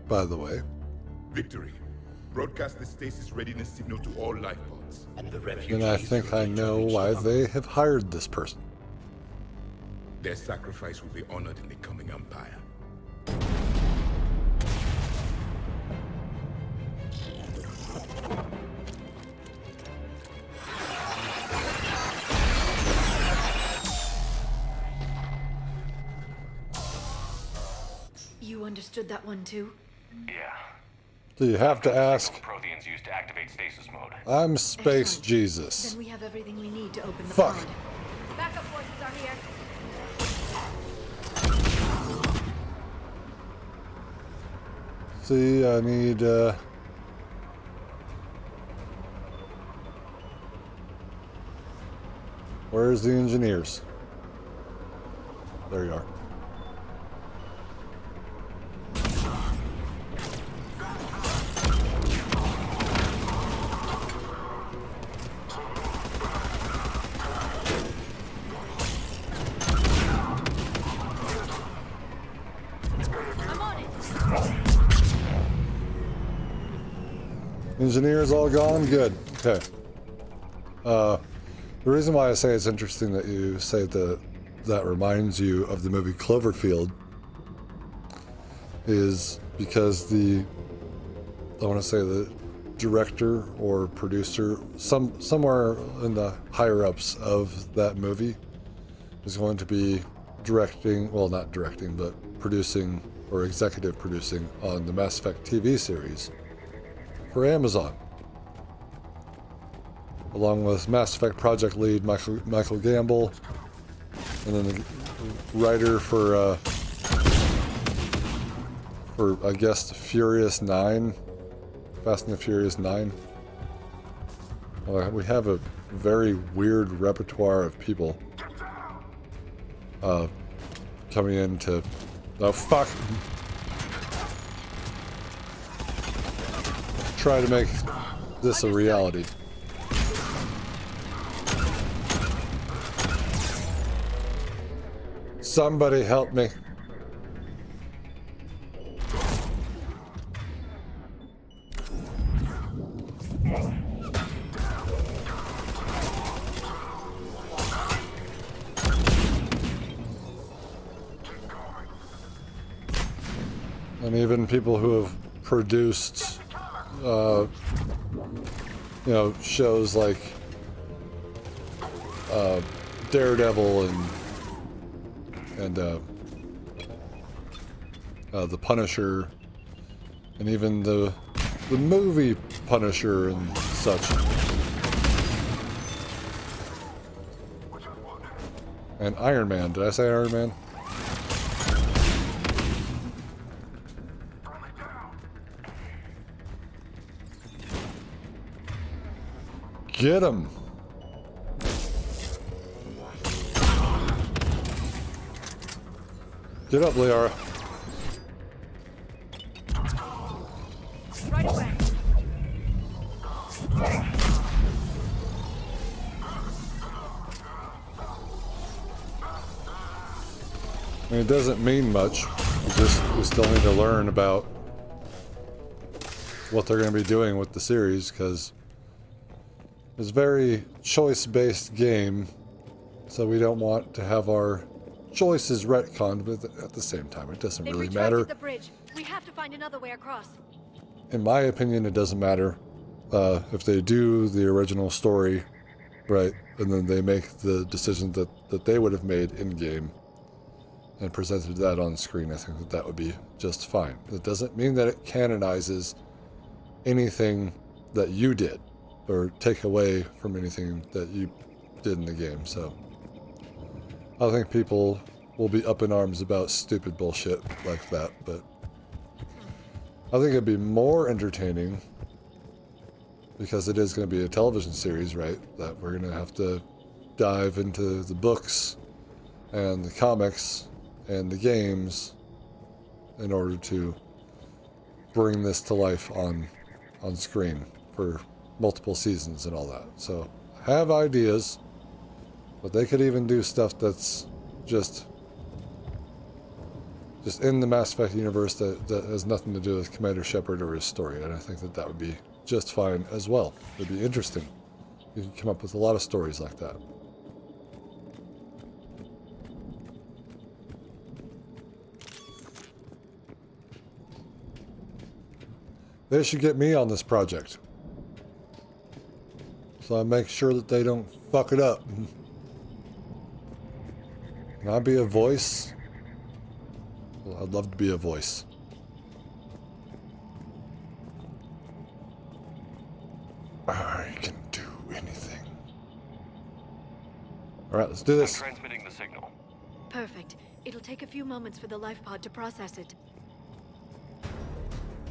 by the way. Victory. Broadcast the stasis readiness signal to all life pods. And the refugees. And I think I know why they have hired this person. Their sacrifice will be honored in the coming Empire. You understood that one too? Yeah. So you have to ask. Protheans used to activate stasis mode. I'm Space Excellent. Jesus. Then we have everything we need to open the Fuck. pod. Backup forces are here. See, I need, where's the engineers? There you are. I'm on it. Engineers all gone? Good. Okay. The reason why I say it's interesting that you say that reminds you of the movie Cloverfield is because I want to say the director or producer, somewhere in the higher ups of that movie is going to be directing, well, not directing, but producing or executive producing on the Mass Effect TV series for Amazon, along with Mass Effect project lead Michael Gamble, and then the writer for I guess Furious 9, Fast and the Furious 9. We have a very weird repertoire of people coming in to, oh fuck, try to make this a reality. Somebody help me. And even people who have produced, shows like Daredevil and the Punisher, and even the movie Punisher and such, and Iron Man. Did I say Iron Man? Get him! Get up, Liara. Right away. I mean, it doesn't mean much. We still need to learn about what they're going to be doing with the series, because it's a very choice-based game, so we don't want to have our choices retconned, but at the same time, it doesn't really matter. The bridge. We have to find another way across. In my opinion, it doesn't matter if they do the original story, right, and then they make the decision that they would have made in-game and presented that on screen. I think that would be just fine. It doesn't mean that it canonizes anything that you did or take away from anything that you did in the game. So I think people will be up in arms about stupid bullshit like that, but I think it'd be more entertaining, because it is going to be a television series, right? That we're going to have to dive into the books and the comics and the games in order to bring this to life on screen for multiple seasons and all that. So I have ideas, but they could even do stuff that's just in the Mass Effect universe that has nothing to do with Commander Shepard or his story, and I think that would be just fine as well. It'd be interesting. You can come up with a lot of stories like that. They should get me on this project, so I make sure that they don't fuck it up. Can I be a voice? Well, I'd love to be a voice. I can do anything. Alright, let's do this. I'm transmitting the signal. Perfect. It'll take a few moments for the life pod to process it.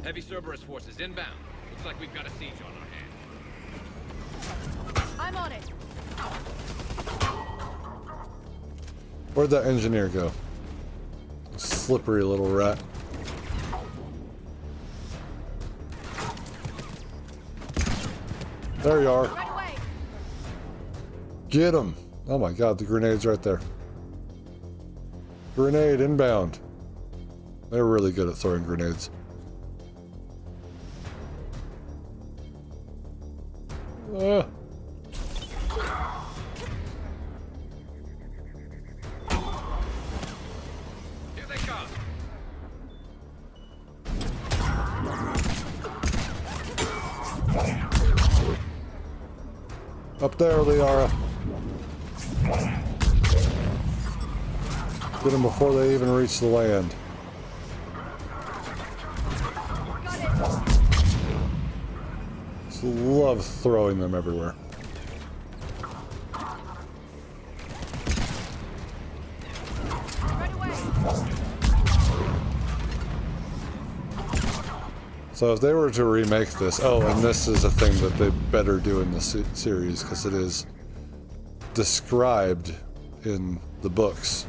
Heavy Cerberus forces inbound. Looks like we've got a siege on our hands. I'm on it. Where'd that engineer go? Slippery little rat. There you are. Right away. Get him. Oh my god, the grenade's right there. Grenade inbound. They're really good at throwing grenades. Here they come. Up there, Liara. Get them before they even reach the land. Just love throwing them everywhere. So if they were to remake this, oh, and this is a thing that they better do in the series, because it is described in the books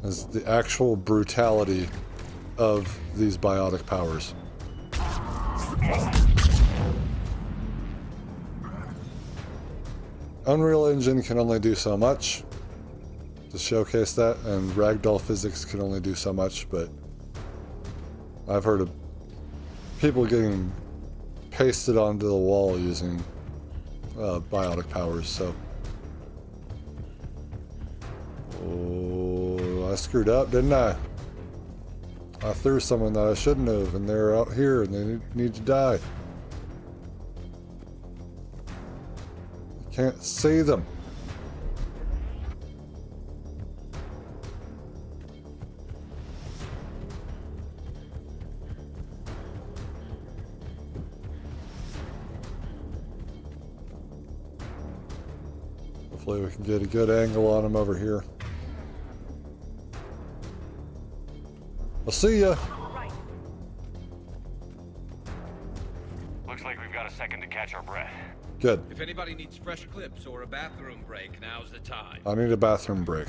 as the actual brutality of these biotic powers. Unreal Engine can only do so much to showcase that, and ragdoll physics can only do so much, but I've heard of people getting pasted onto the wall using biotic powers, so. Oh, I screwed up, didn't I? I threw someone that I shouldn't have, and they're out here, and they need to die. I can't see them. Hopefully we can get a good angle on them over here. I'll see ya. Looks like we've got a second to catch our breath. Good. If anybody needs fresh clips or a bathroom break, now's the time. I need a bathroom break.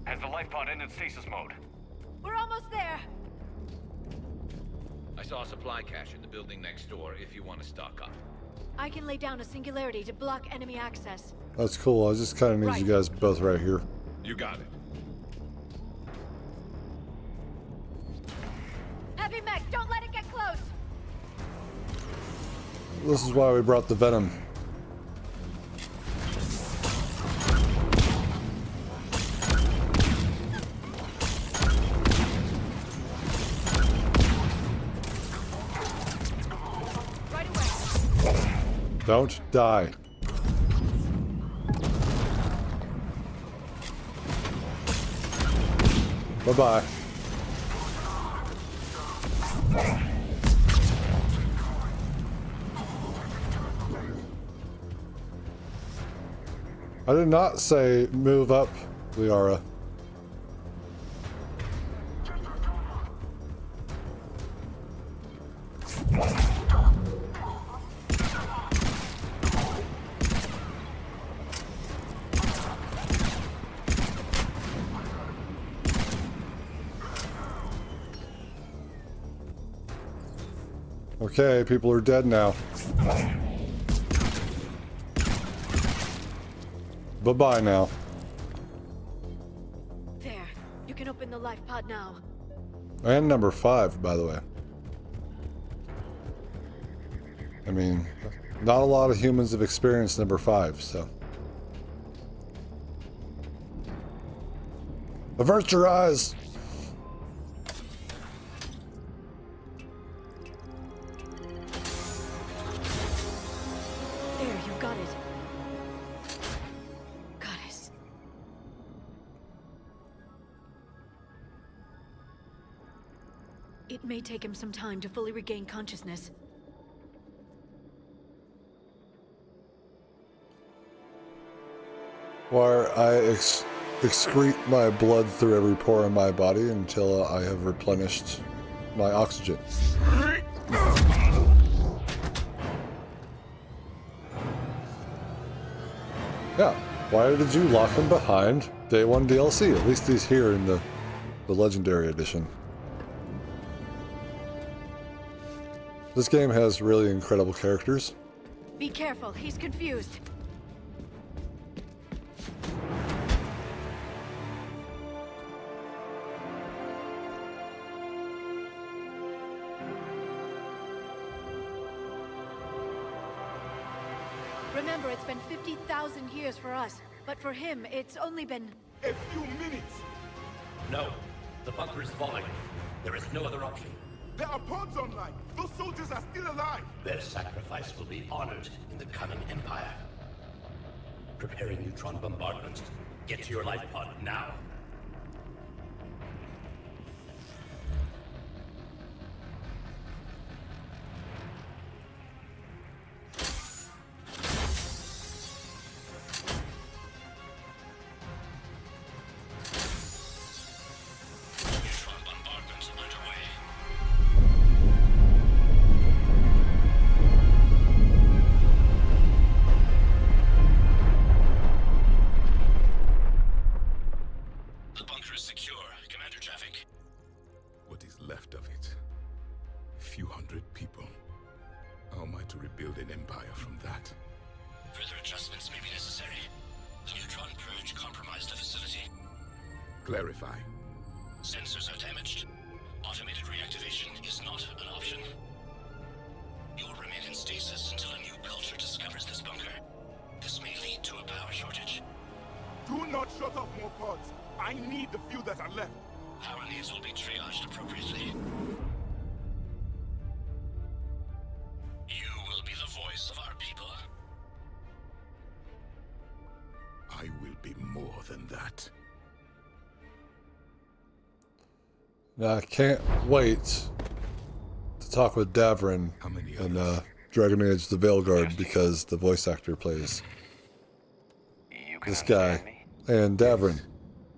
Has the life pod ended stasis mode? We're almost there. I saw a supply cache in the building next door if you want to stock up. I can lay down a singularity to block enemy access. That's cool. I just kind of need you guys both right here. You got it. Heavy mech, don't let it get close. This is why we brought the Venom. Right away. Don't die. Bye-bye. I did not say move up, Liara. Okay, people are dead now. Bye-bye now. There. You can open the life pod now. And number 5, by the way. I mean, not a lot of humans have experienced number 5, so. Avert your eyes! There, you've got it. Goddess. It may take him some time to fully regain consciousness. Where I excrete my blood through every pore in my body until I have replenished my oxygen. Yeah, why did you lock him behind Day 1 DLC? At least he's here in the Legendary Edition. This game has really incredible characters. Be careful, he's confused. Remember, it's been 50,000 years for us, but for him, it's only been... A few minutes! No. The bunker is falling. There is no other option. There are pods online! Those soldiers are still alive! Their sacrifice will be honored in the coming Empire. Preparing neutron bombardment. Get to your life pod now. Clarify. Sensors are damaged. Automated reactivation is not an option. You'll remain in stasis until a new culture discovers this bunker. This may lead to a power shortage. Do not shut off more pods. I need the few that are left. Power needs will be triaged appropriately. You will be the voice of our people. I will be more than that. Now, I can't wait to talk with Davrin in Dragon Age the Veilguard because the voice actor plays this guy. And Davrin.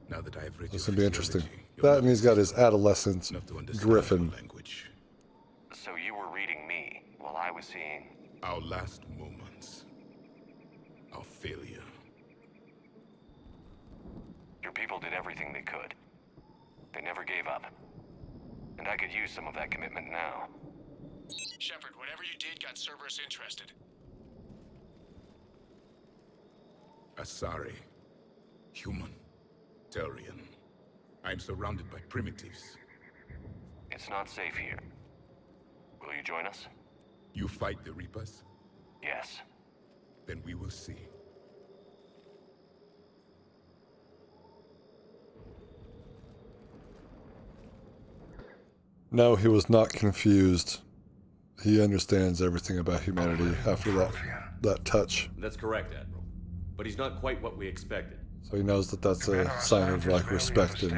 Now that I have read this will be interesting. That and he's got his adolescent Griffin. So you were reading me while I was seeing... Our last moments. Our failure. Your people did everything they could. They never gave up. And I could use some of that commitment now. Shepard, whatever you did got Cerberus interested. Asari. Human. Turian. I'm surrounded by primitives. It's not safe here. Will you join us? You fight the Reapers? Yes. Then we will see. No, he was not confused. He understands everything about humanity after that touch. That's correct, Admiral. But he's not quite what we expected. So he knows that that's a sign of like respect and,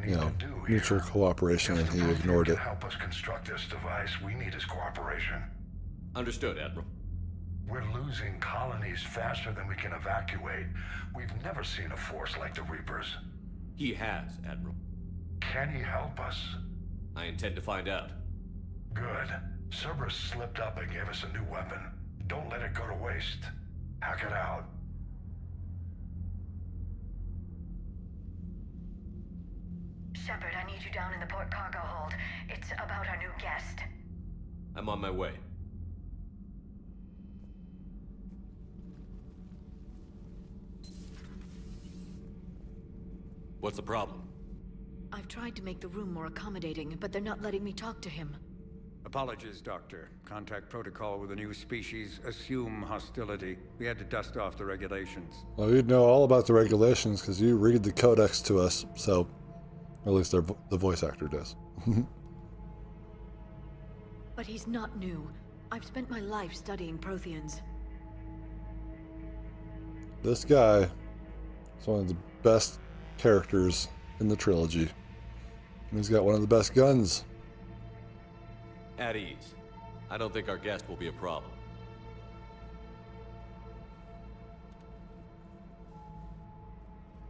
you know, mutual cooperation, and he ignored it. Help us construct this device. We need his cooperation. Understood, Admiral. We're losing colonies faster than we can evacuate. We've never seen a force like the Reapers. He has, Admiral. Can he help us? I intend to find out. Good. Cerberus slipped up and gave us a new weapon. Don't let it go to waste. Hack it out. Shepard, I need you down in the port cargo hold. It's about our new guest. I'm on my way. What's the problem? I've tried to make the room more accommodating, but they're not letting me talk to him. Apologies, Doctor. Contact protocol with a new species. Assume hostility. We had to dust off the regulations. Well, you'd know all about the regulations because you read the codex to us, so at least the voice actor does. But he's not new. I've spent my life studying Protheans. This guy is one of the best characters in the trilogy. And he's got one of the best guns. At ease. I don't think our guest will be a problem.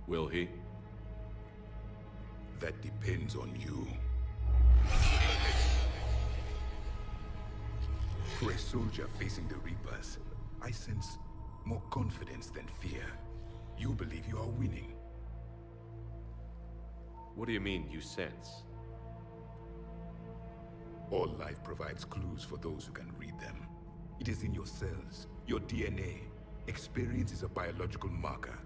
Will he? That depends on you. For a soldier facing the Reapers, I sense more confidence than fear. You believe you are winning. What do you mean, you sense? All life provides clues for those who can read them. It is in your cells, your DNA. Experience is a biological marker.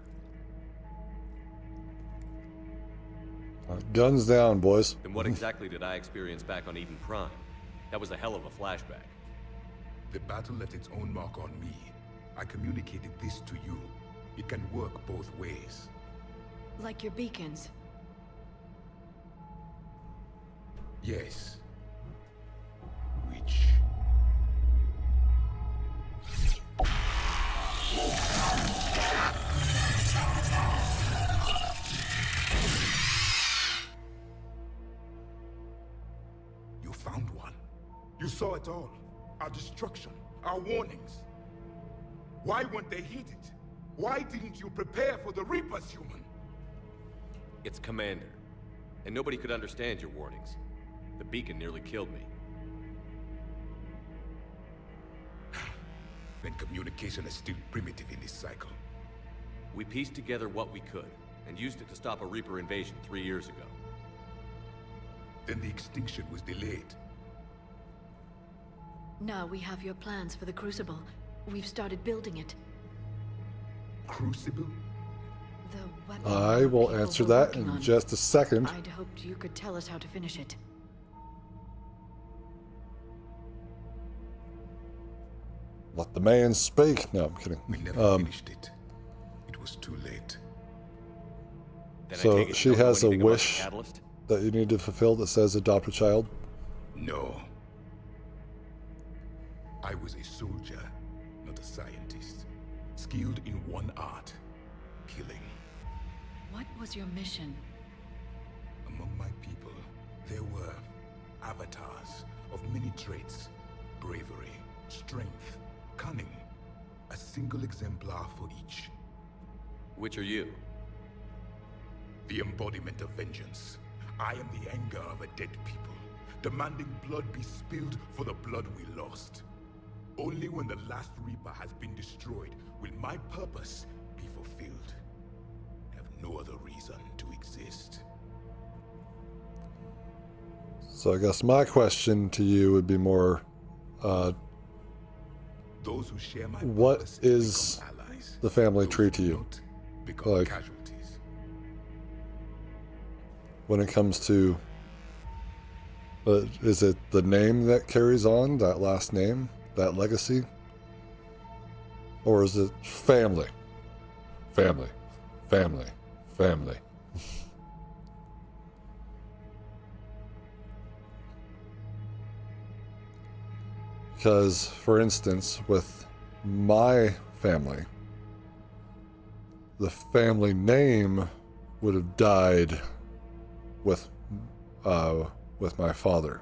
Guns down, boys. Then what exactly did I experience back on Eden Prime? That was a hell of a flashback. The battle left its own mark on me. I communicated this to you. It can work both ways. Like your beacons. Yes. Which... You found one. You saw it all. Our destruction, our warnings. Why weren't they heeded? Why didn't you prepare for the Reapers, human? It's Commander. And nobody could understand your warnings. The beacon nearly killed me. Then communication is still primitive in this cycle. We pieced together what we could, and used it to stop a Reaper invasion 3 years ago. Then the extinction was delayed. Now we have your plans for the Crucible. We've started building it. Crucible? The weapon I will people answer were that working in on. just a second. I'd hoped you could tell us how to finish it. Let the man speak. No, I'm kidding. We never finished it. It was too late. Then I So take it you she don't know has a anything about the wish catalyst? that you need to fulfill that says adopt a child. No. I was a soldier, not a scientist. Skilled in one art, killing. What was your mission? Among my people, there were avatars of many traits. Bravery, strength, cunning. A single exemplar for each. Which are you? The embodiment of vengeance. I am the anger of a dead people, demanding blood be spilled for the blood we lost. Only when the last Reaper has been destroyed will my purpose be fulfilled. I have no other reason to exist. So I guess my question to you would be more, Those who share my what purpose is become allies. the family Those tree who to you? don't become Like, casualties. when it comes to, is it the name that carries on, that last name, that legacy? Or is it family? Family, family, family. Because, for instance, with my family, the family name would have died with my father.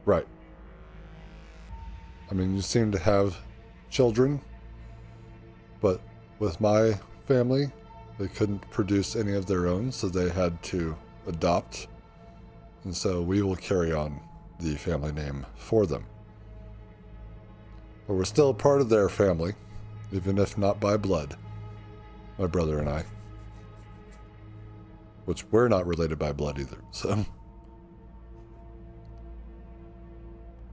Right. I mean, you seem to have children, but with my family, they couldn't produce any of their own, so they had to adopt. And so we will carry on the family name for them. But we're still a part of their family, even if not by blood. My brother and I. Which we're not related by blood either, so.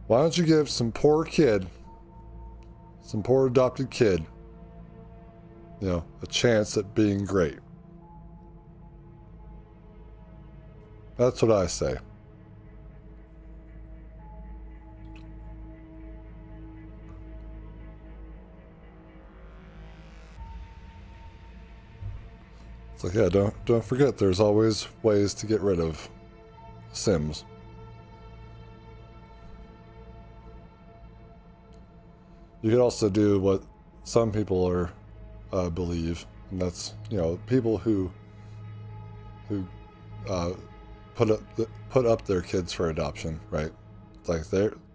Why don't you give some poor kid, some poor adopted kid, you know, a chance at being great? That's what I say. It's like, yeah, don't forget, there's always ways to get rid of Sims. You could also do what some people are believe, and that's, you know, people who put up their kids for adoption, right? It's like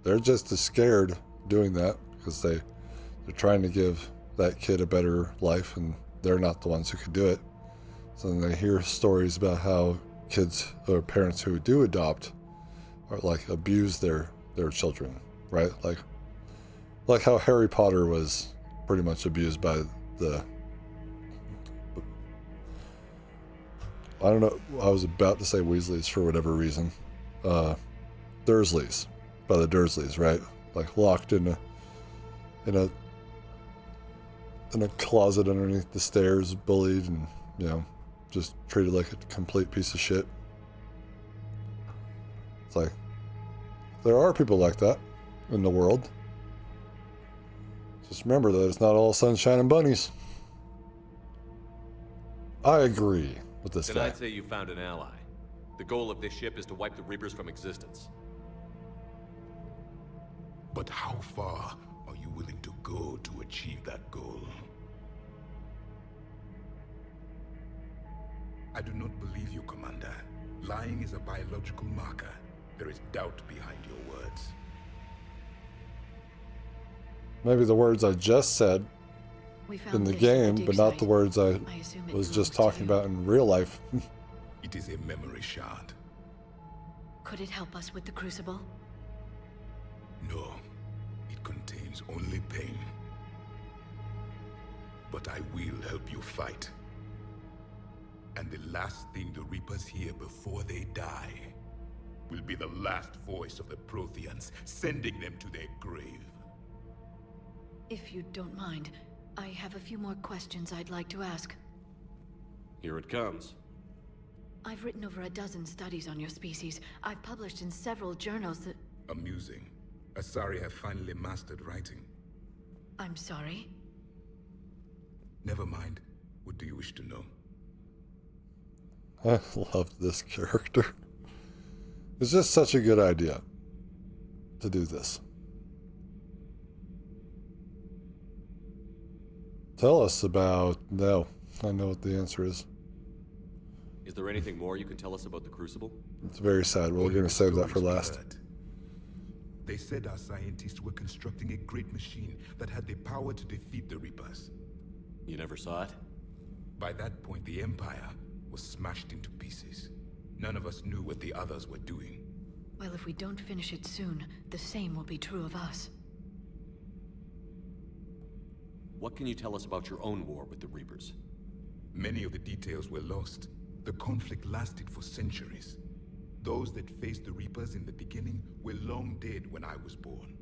they're just as scared doing that because they're trying to give that kid a better life, and they're not the ones who could do it. So then they hear stories about how kids or parents who do adopt are like abuse their children, right? Like how Harry Potter was pretty much abused by the, I don't know, I was about to say Weasleys for whatever reason. Dursleys, by the Dursleys, right? Like locked in a closet underneath the stairs, bullied, and, you know, just treated like a complete piece of shit. It's like, there are people like that in the world. Just remember that it's not all sunshine and bunnies. I agree with this Then guy. I'd say you found an ally. The goal of this ship is to wipe the Reapers from existence. But how far are you willing to go to achieve that goal? I do not believe you, Commander. Lying is a biological marker. There is doubt behind your words. Maybe the words I just said in the game, but not the words I was just talking about in real life. It is a memory shard. Could it help us with the Crucible? No, it contains only pain. But I will help you fight. And the last thing the Reapers hear before they die will be the last voice of the Protheans, sending them to their grave. If you don't mind, I have a few more questions I'd like to ask. Here it comes. I've written over a dozen studies on your species. I've published in several journals that... Amusing. Asari have finally mastered writing. I'm sorry? Never mind. What do you wish to know? I love this character. It's just such a good idea to do this. Tell us about... No, I know what the answer is. Is there anything more you can tell us about the Crucible? It's very sad. We're going to save that for last. They said our scientists were constructing a great machine that had the power to defeat the Reapers. You never saw it? By that point, the Empire was smashed into pieces. None of us knew what the others were doing. Well, if we don't finish it soon, the same will be true of us. What can you tell us about your own war with the Reapers? Many of the details were lost. The conflict lasted for centuries. Those that faced the Reapers in the beginning were long dead when I was born.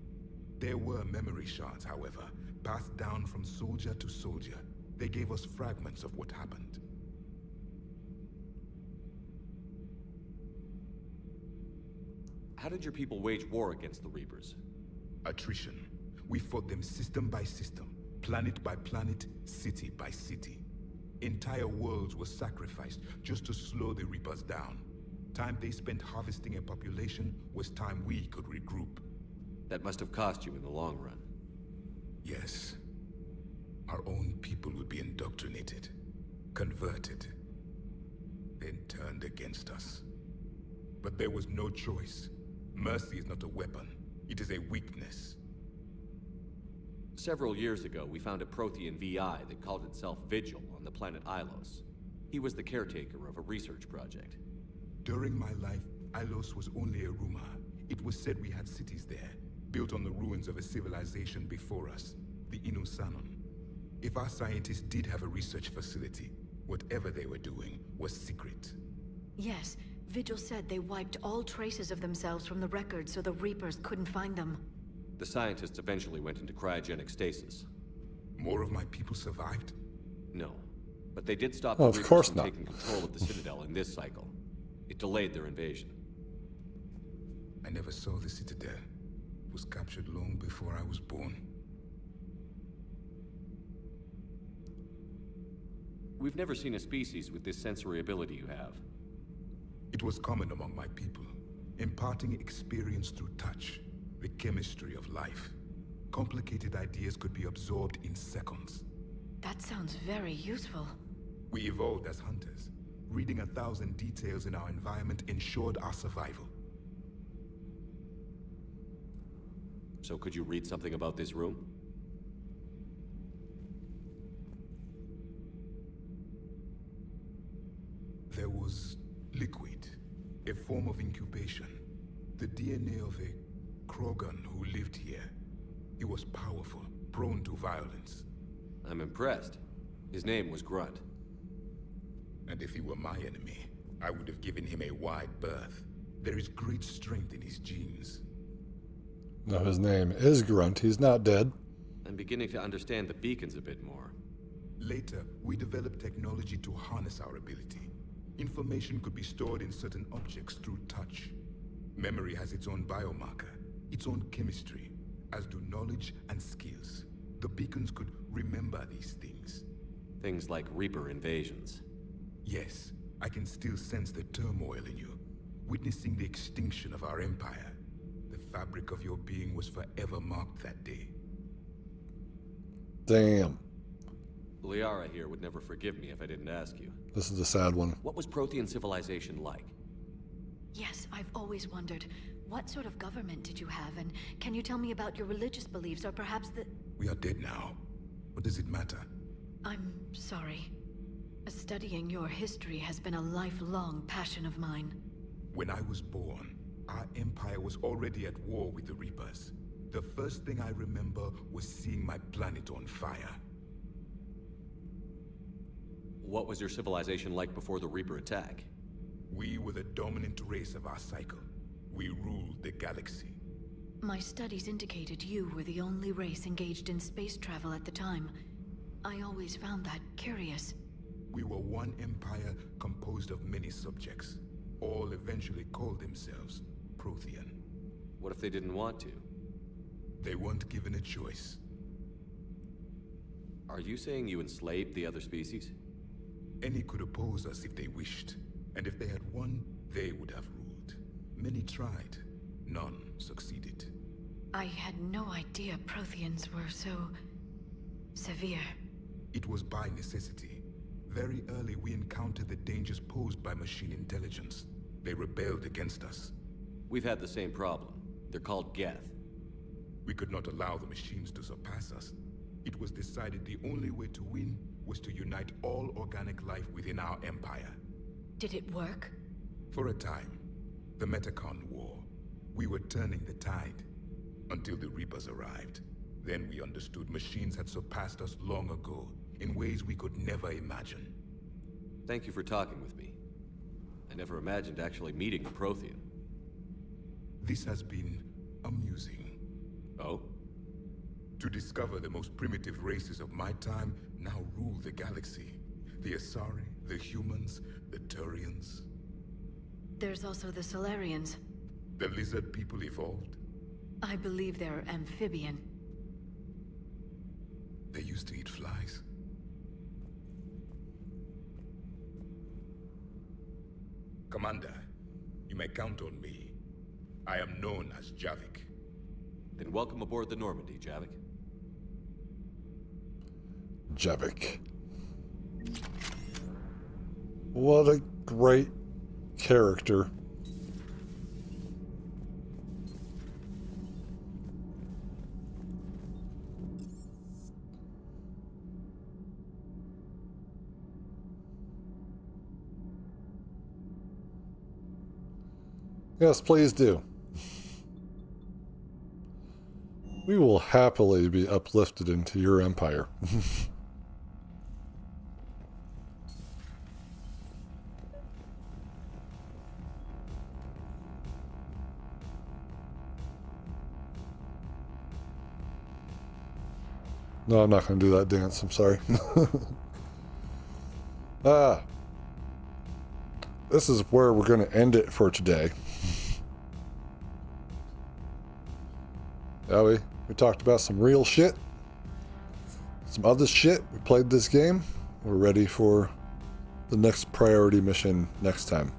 There were memory shards, however, passed down from soldier to soldier. They gave us fragments of what happened. How did your people wage war against the Reapers? Attrition. We fought them system by system, planet by planet, city by city. Entire worlds were sacrificed just to slow the Reapers down. Time they spent harvesting a population was time we could regroup. That must have cost you in the long run. Yes. Our own people would be indoctrinated, converted, then turned against us. But there was no choice. Mercy is not a weapon. It is a weakness. Several years ago, we found a Prothean VI that called itself Vigil on the planet Ilos. He was the caretaker of a research project. During my life, Ilos was only a rumor. It was said we had cities there, built on the ruins of a civilization before us, the N7ANITY. If our scientists did have a research facility, whatever they were doing was secret. Yes, Vigil said they wiped all traces of themselves from the records so the Reapers couldn't find them. The scientists eventually went into cryogenic stasis. More of my people survived? No. But they did stop Oh, the of Reapers course from not. taking control of the Citadel in this cycle. It delayed their invasion. I never saw the Citadel. It was captured long before I was born. We've never seen a species with this sensory ability you have. It was common among my people, imparting experience through touch, the chemistry of life. Complicated ideas could be absorbed in seconds. That sounds very useful. We evolved as hunters. Reading 1,000 details in our environment ensured our survival. So could you read something about this room? There was liquid, a form of incubation. The DNA of a Krogan who lived here. He was powerful, prone to violence. I'm impressed. His name was Grunt. And if he were my enemy, I would have given him a wide berth. There is great strength in his genes. No, his name is Grunt. He's not dead. I'm beginning to understand the beacons a bit more. Later, we developed technology to harness our ability. Information could be stored in certain objects through touch. Memory has its own biomarker, its own chemistry, as do knowledge and skills. The beacons could remember these things. Things like Reaper invasions. Yes, I can still sense the turmoil in you, witnessing the extinction of our empire. The fabric of your being was forever marked that day. Damn. Liara here would never forgive me if I didn't ask you. This is a sad one. What was Prothean civilization like? Yes, I've always wondered. What sort of government did you have, and can you tell me about your religious beliefs, or perhaps the... We are dead now. What does it matter? I'm sorry. Studying your history has been a lifelong passion of mine. When I was born, our empire was already at war with the Reapers. The first thing I remember was seeing my planet on fire. What was your civilization like before the Reaper attack? We were the dominant race of our cycle. We ruled the galaxy. My studies indicated you were the only race engaged in space travel at the time. I always found that curious. We were one empire composed of many subjects. All eventually called themselves Prothean. What if they didn't want to? They weren't given a choice. Are you saying you enslaved the other species? Any could oppose us if they wished. And if they had won, they would have ruled. Many tried. None succeeded. I had no idea Protheans were so... severe. It was by necessity. Very early we encountered the dangers posed by machine intelligence. They rebelled against us. We've had the same problem. They're called Geth. We could not allow the machines to surpass us. It was decided the only way to win was to unite all organic life within our empire. Did it work? For a time. The Metacon War. We were turning the tide. Until the Reapers arrived. Then we understood machines had surpassed us long ago, in ways we could never imagine. Thank you for talking with me. I never imagined actually meeting a Prothean. This has been amusing. Oh? To discover the most primitive races of my time now rule the galaxy. The Asari, the humans, the Turians. There's also the Solarians. The lizard people evolved. I believe they're amphibian. They used to eat flies. Commander, you may count on me. I am known as Javik. Then welcome aboard the Normandy, Javik. Javik. What a great character. Yes, please do. we will happily be uplifted into your empire. No, I'm not going to do that dance. I'm sorry. This is where we're going to end it for today. Yeah, we talked about some real shit. Some other shit. We played this game. We're ready for the next priority mission next time.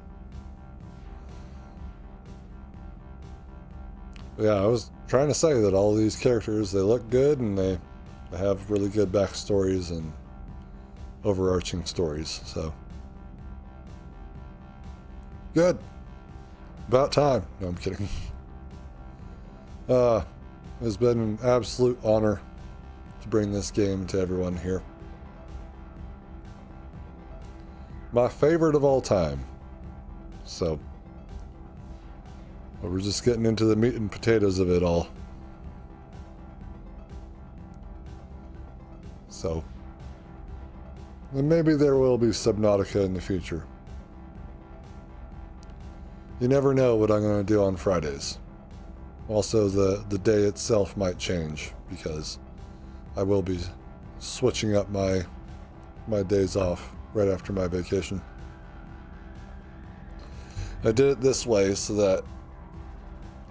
But yeah, I was trying to say that all these characters, they look good and they have really good backstories and overarching stories, so good. About time. No, I'm kidding. It's been an absolute honor to bring this game to everyone here. My favorite of all time. So, we're just getting into the meat and potatoes of it all. So, and maybe there will be Subnautica in the future. You never know what I'm going to do on Fridays. Also, the day itself might change because I will be switching up my days off right after my vacation. I did it this way so that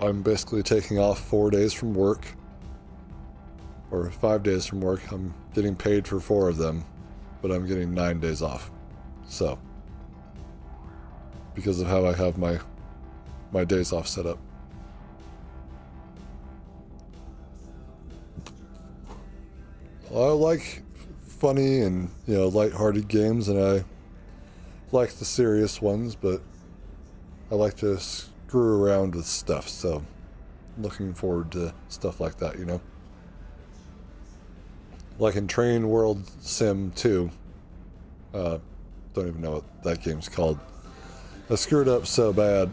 I'm basically taking off 4 days from work, or 5 days from work. I'm getting paid for 4 of them, but I'm getting 9 days off. So, because of how I have my days off set up. I like funny and, you know, lighthearted games, and I like the serious ones, but I like to screw around with stuff, so looking forward to stuff like that, you know. Like in Train World Sim 2, don't even know what that game's called. I screwed up so bad,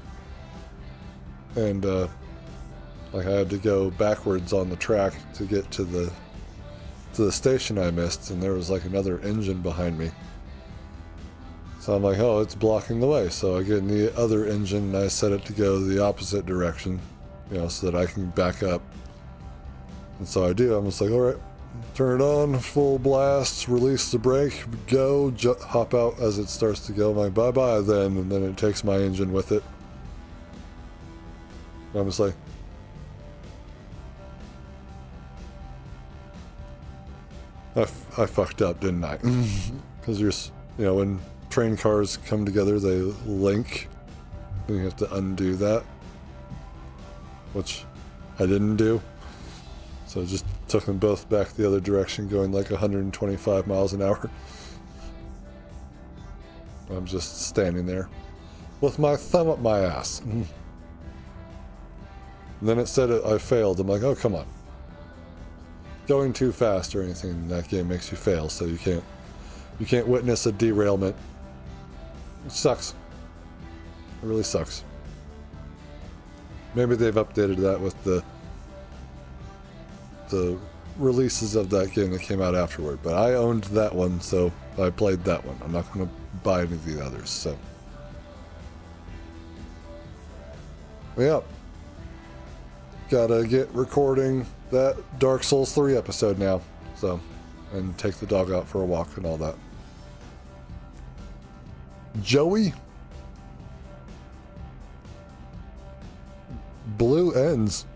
and like I had to go backwards on the track to get to the station I missed, and there was like another engine behind me. So I'm like, oh, it's blocking the way. So I get in the other engine and I set it to go the opposite direction, you know, so that I can back up. And so I do. I'm just like, all right, turn it on, full blast, release the brake, go, hop out as it starts to go. I'm like, bye-bye then. And then it takes my engine with it. And I'm just like, I fucked up, didn't I? Because you know, when train cars come together, they link. And you have to undo that, which I didn't do. So I just took them both back the other direction, going like 125 miles an hour. I'm just standing there with my thumb up my ass. And then it said I failed. I'm like, oh, come on. Going too fast or anything in that game makes you fail, so you can't witness a derailment. It sucks. It really sucks. Maybe they've updated that with the releases of that game that came out afterward, but I owned that one, so I played that one. I'm not going to buy any of the others, so. Yeah. Gotta get recording that Dark Souls 3 episode now, so, and take the dog out for a walk and all that. Joey? Blue ends.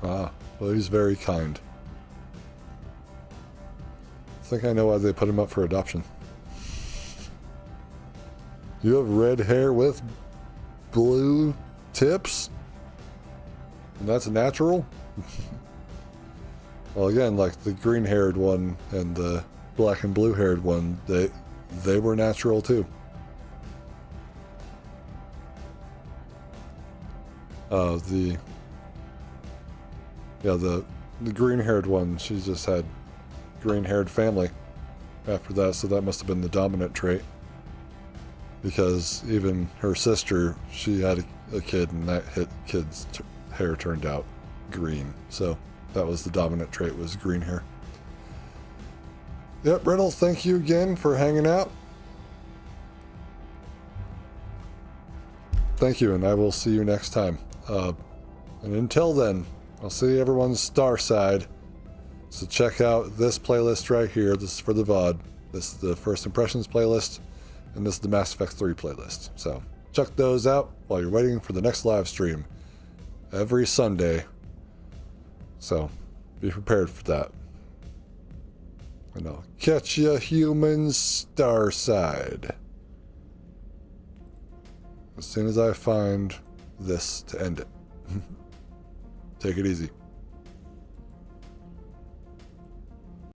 Ah, well, he's very kind. I think I know why they put him up for adoption. You have red hair with blue tips? And that's natural? Well, again, like the green-haired one and the black and blue-haired one, they were natural too. The green-haired one, she just had green-haired family after that, so that must have been the dominant trait. Because even her sister, she had a kid, and that kid's hair turned out. green. So that was the dominant trait, was green here. Yep, Reynolds, thank you again for hanging out. Thank you, and I will see you next time. And until then, I'll see everyone's star side. So check out this playlist right here. This is for the VOD. This is the First Impressions playlist, and this is the Mass Effect 3 playlist. So check those out while you're waiting for the next live stream every Sunday. So be prepared for that. And I'll catch ya, humans, star side, as soon as I find this to end it. Take it easy.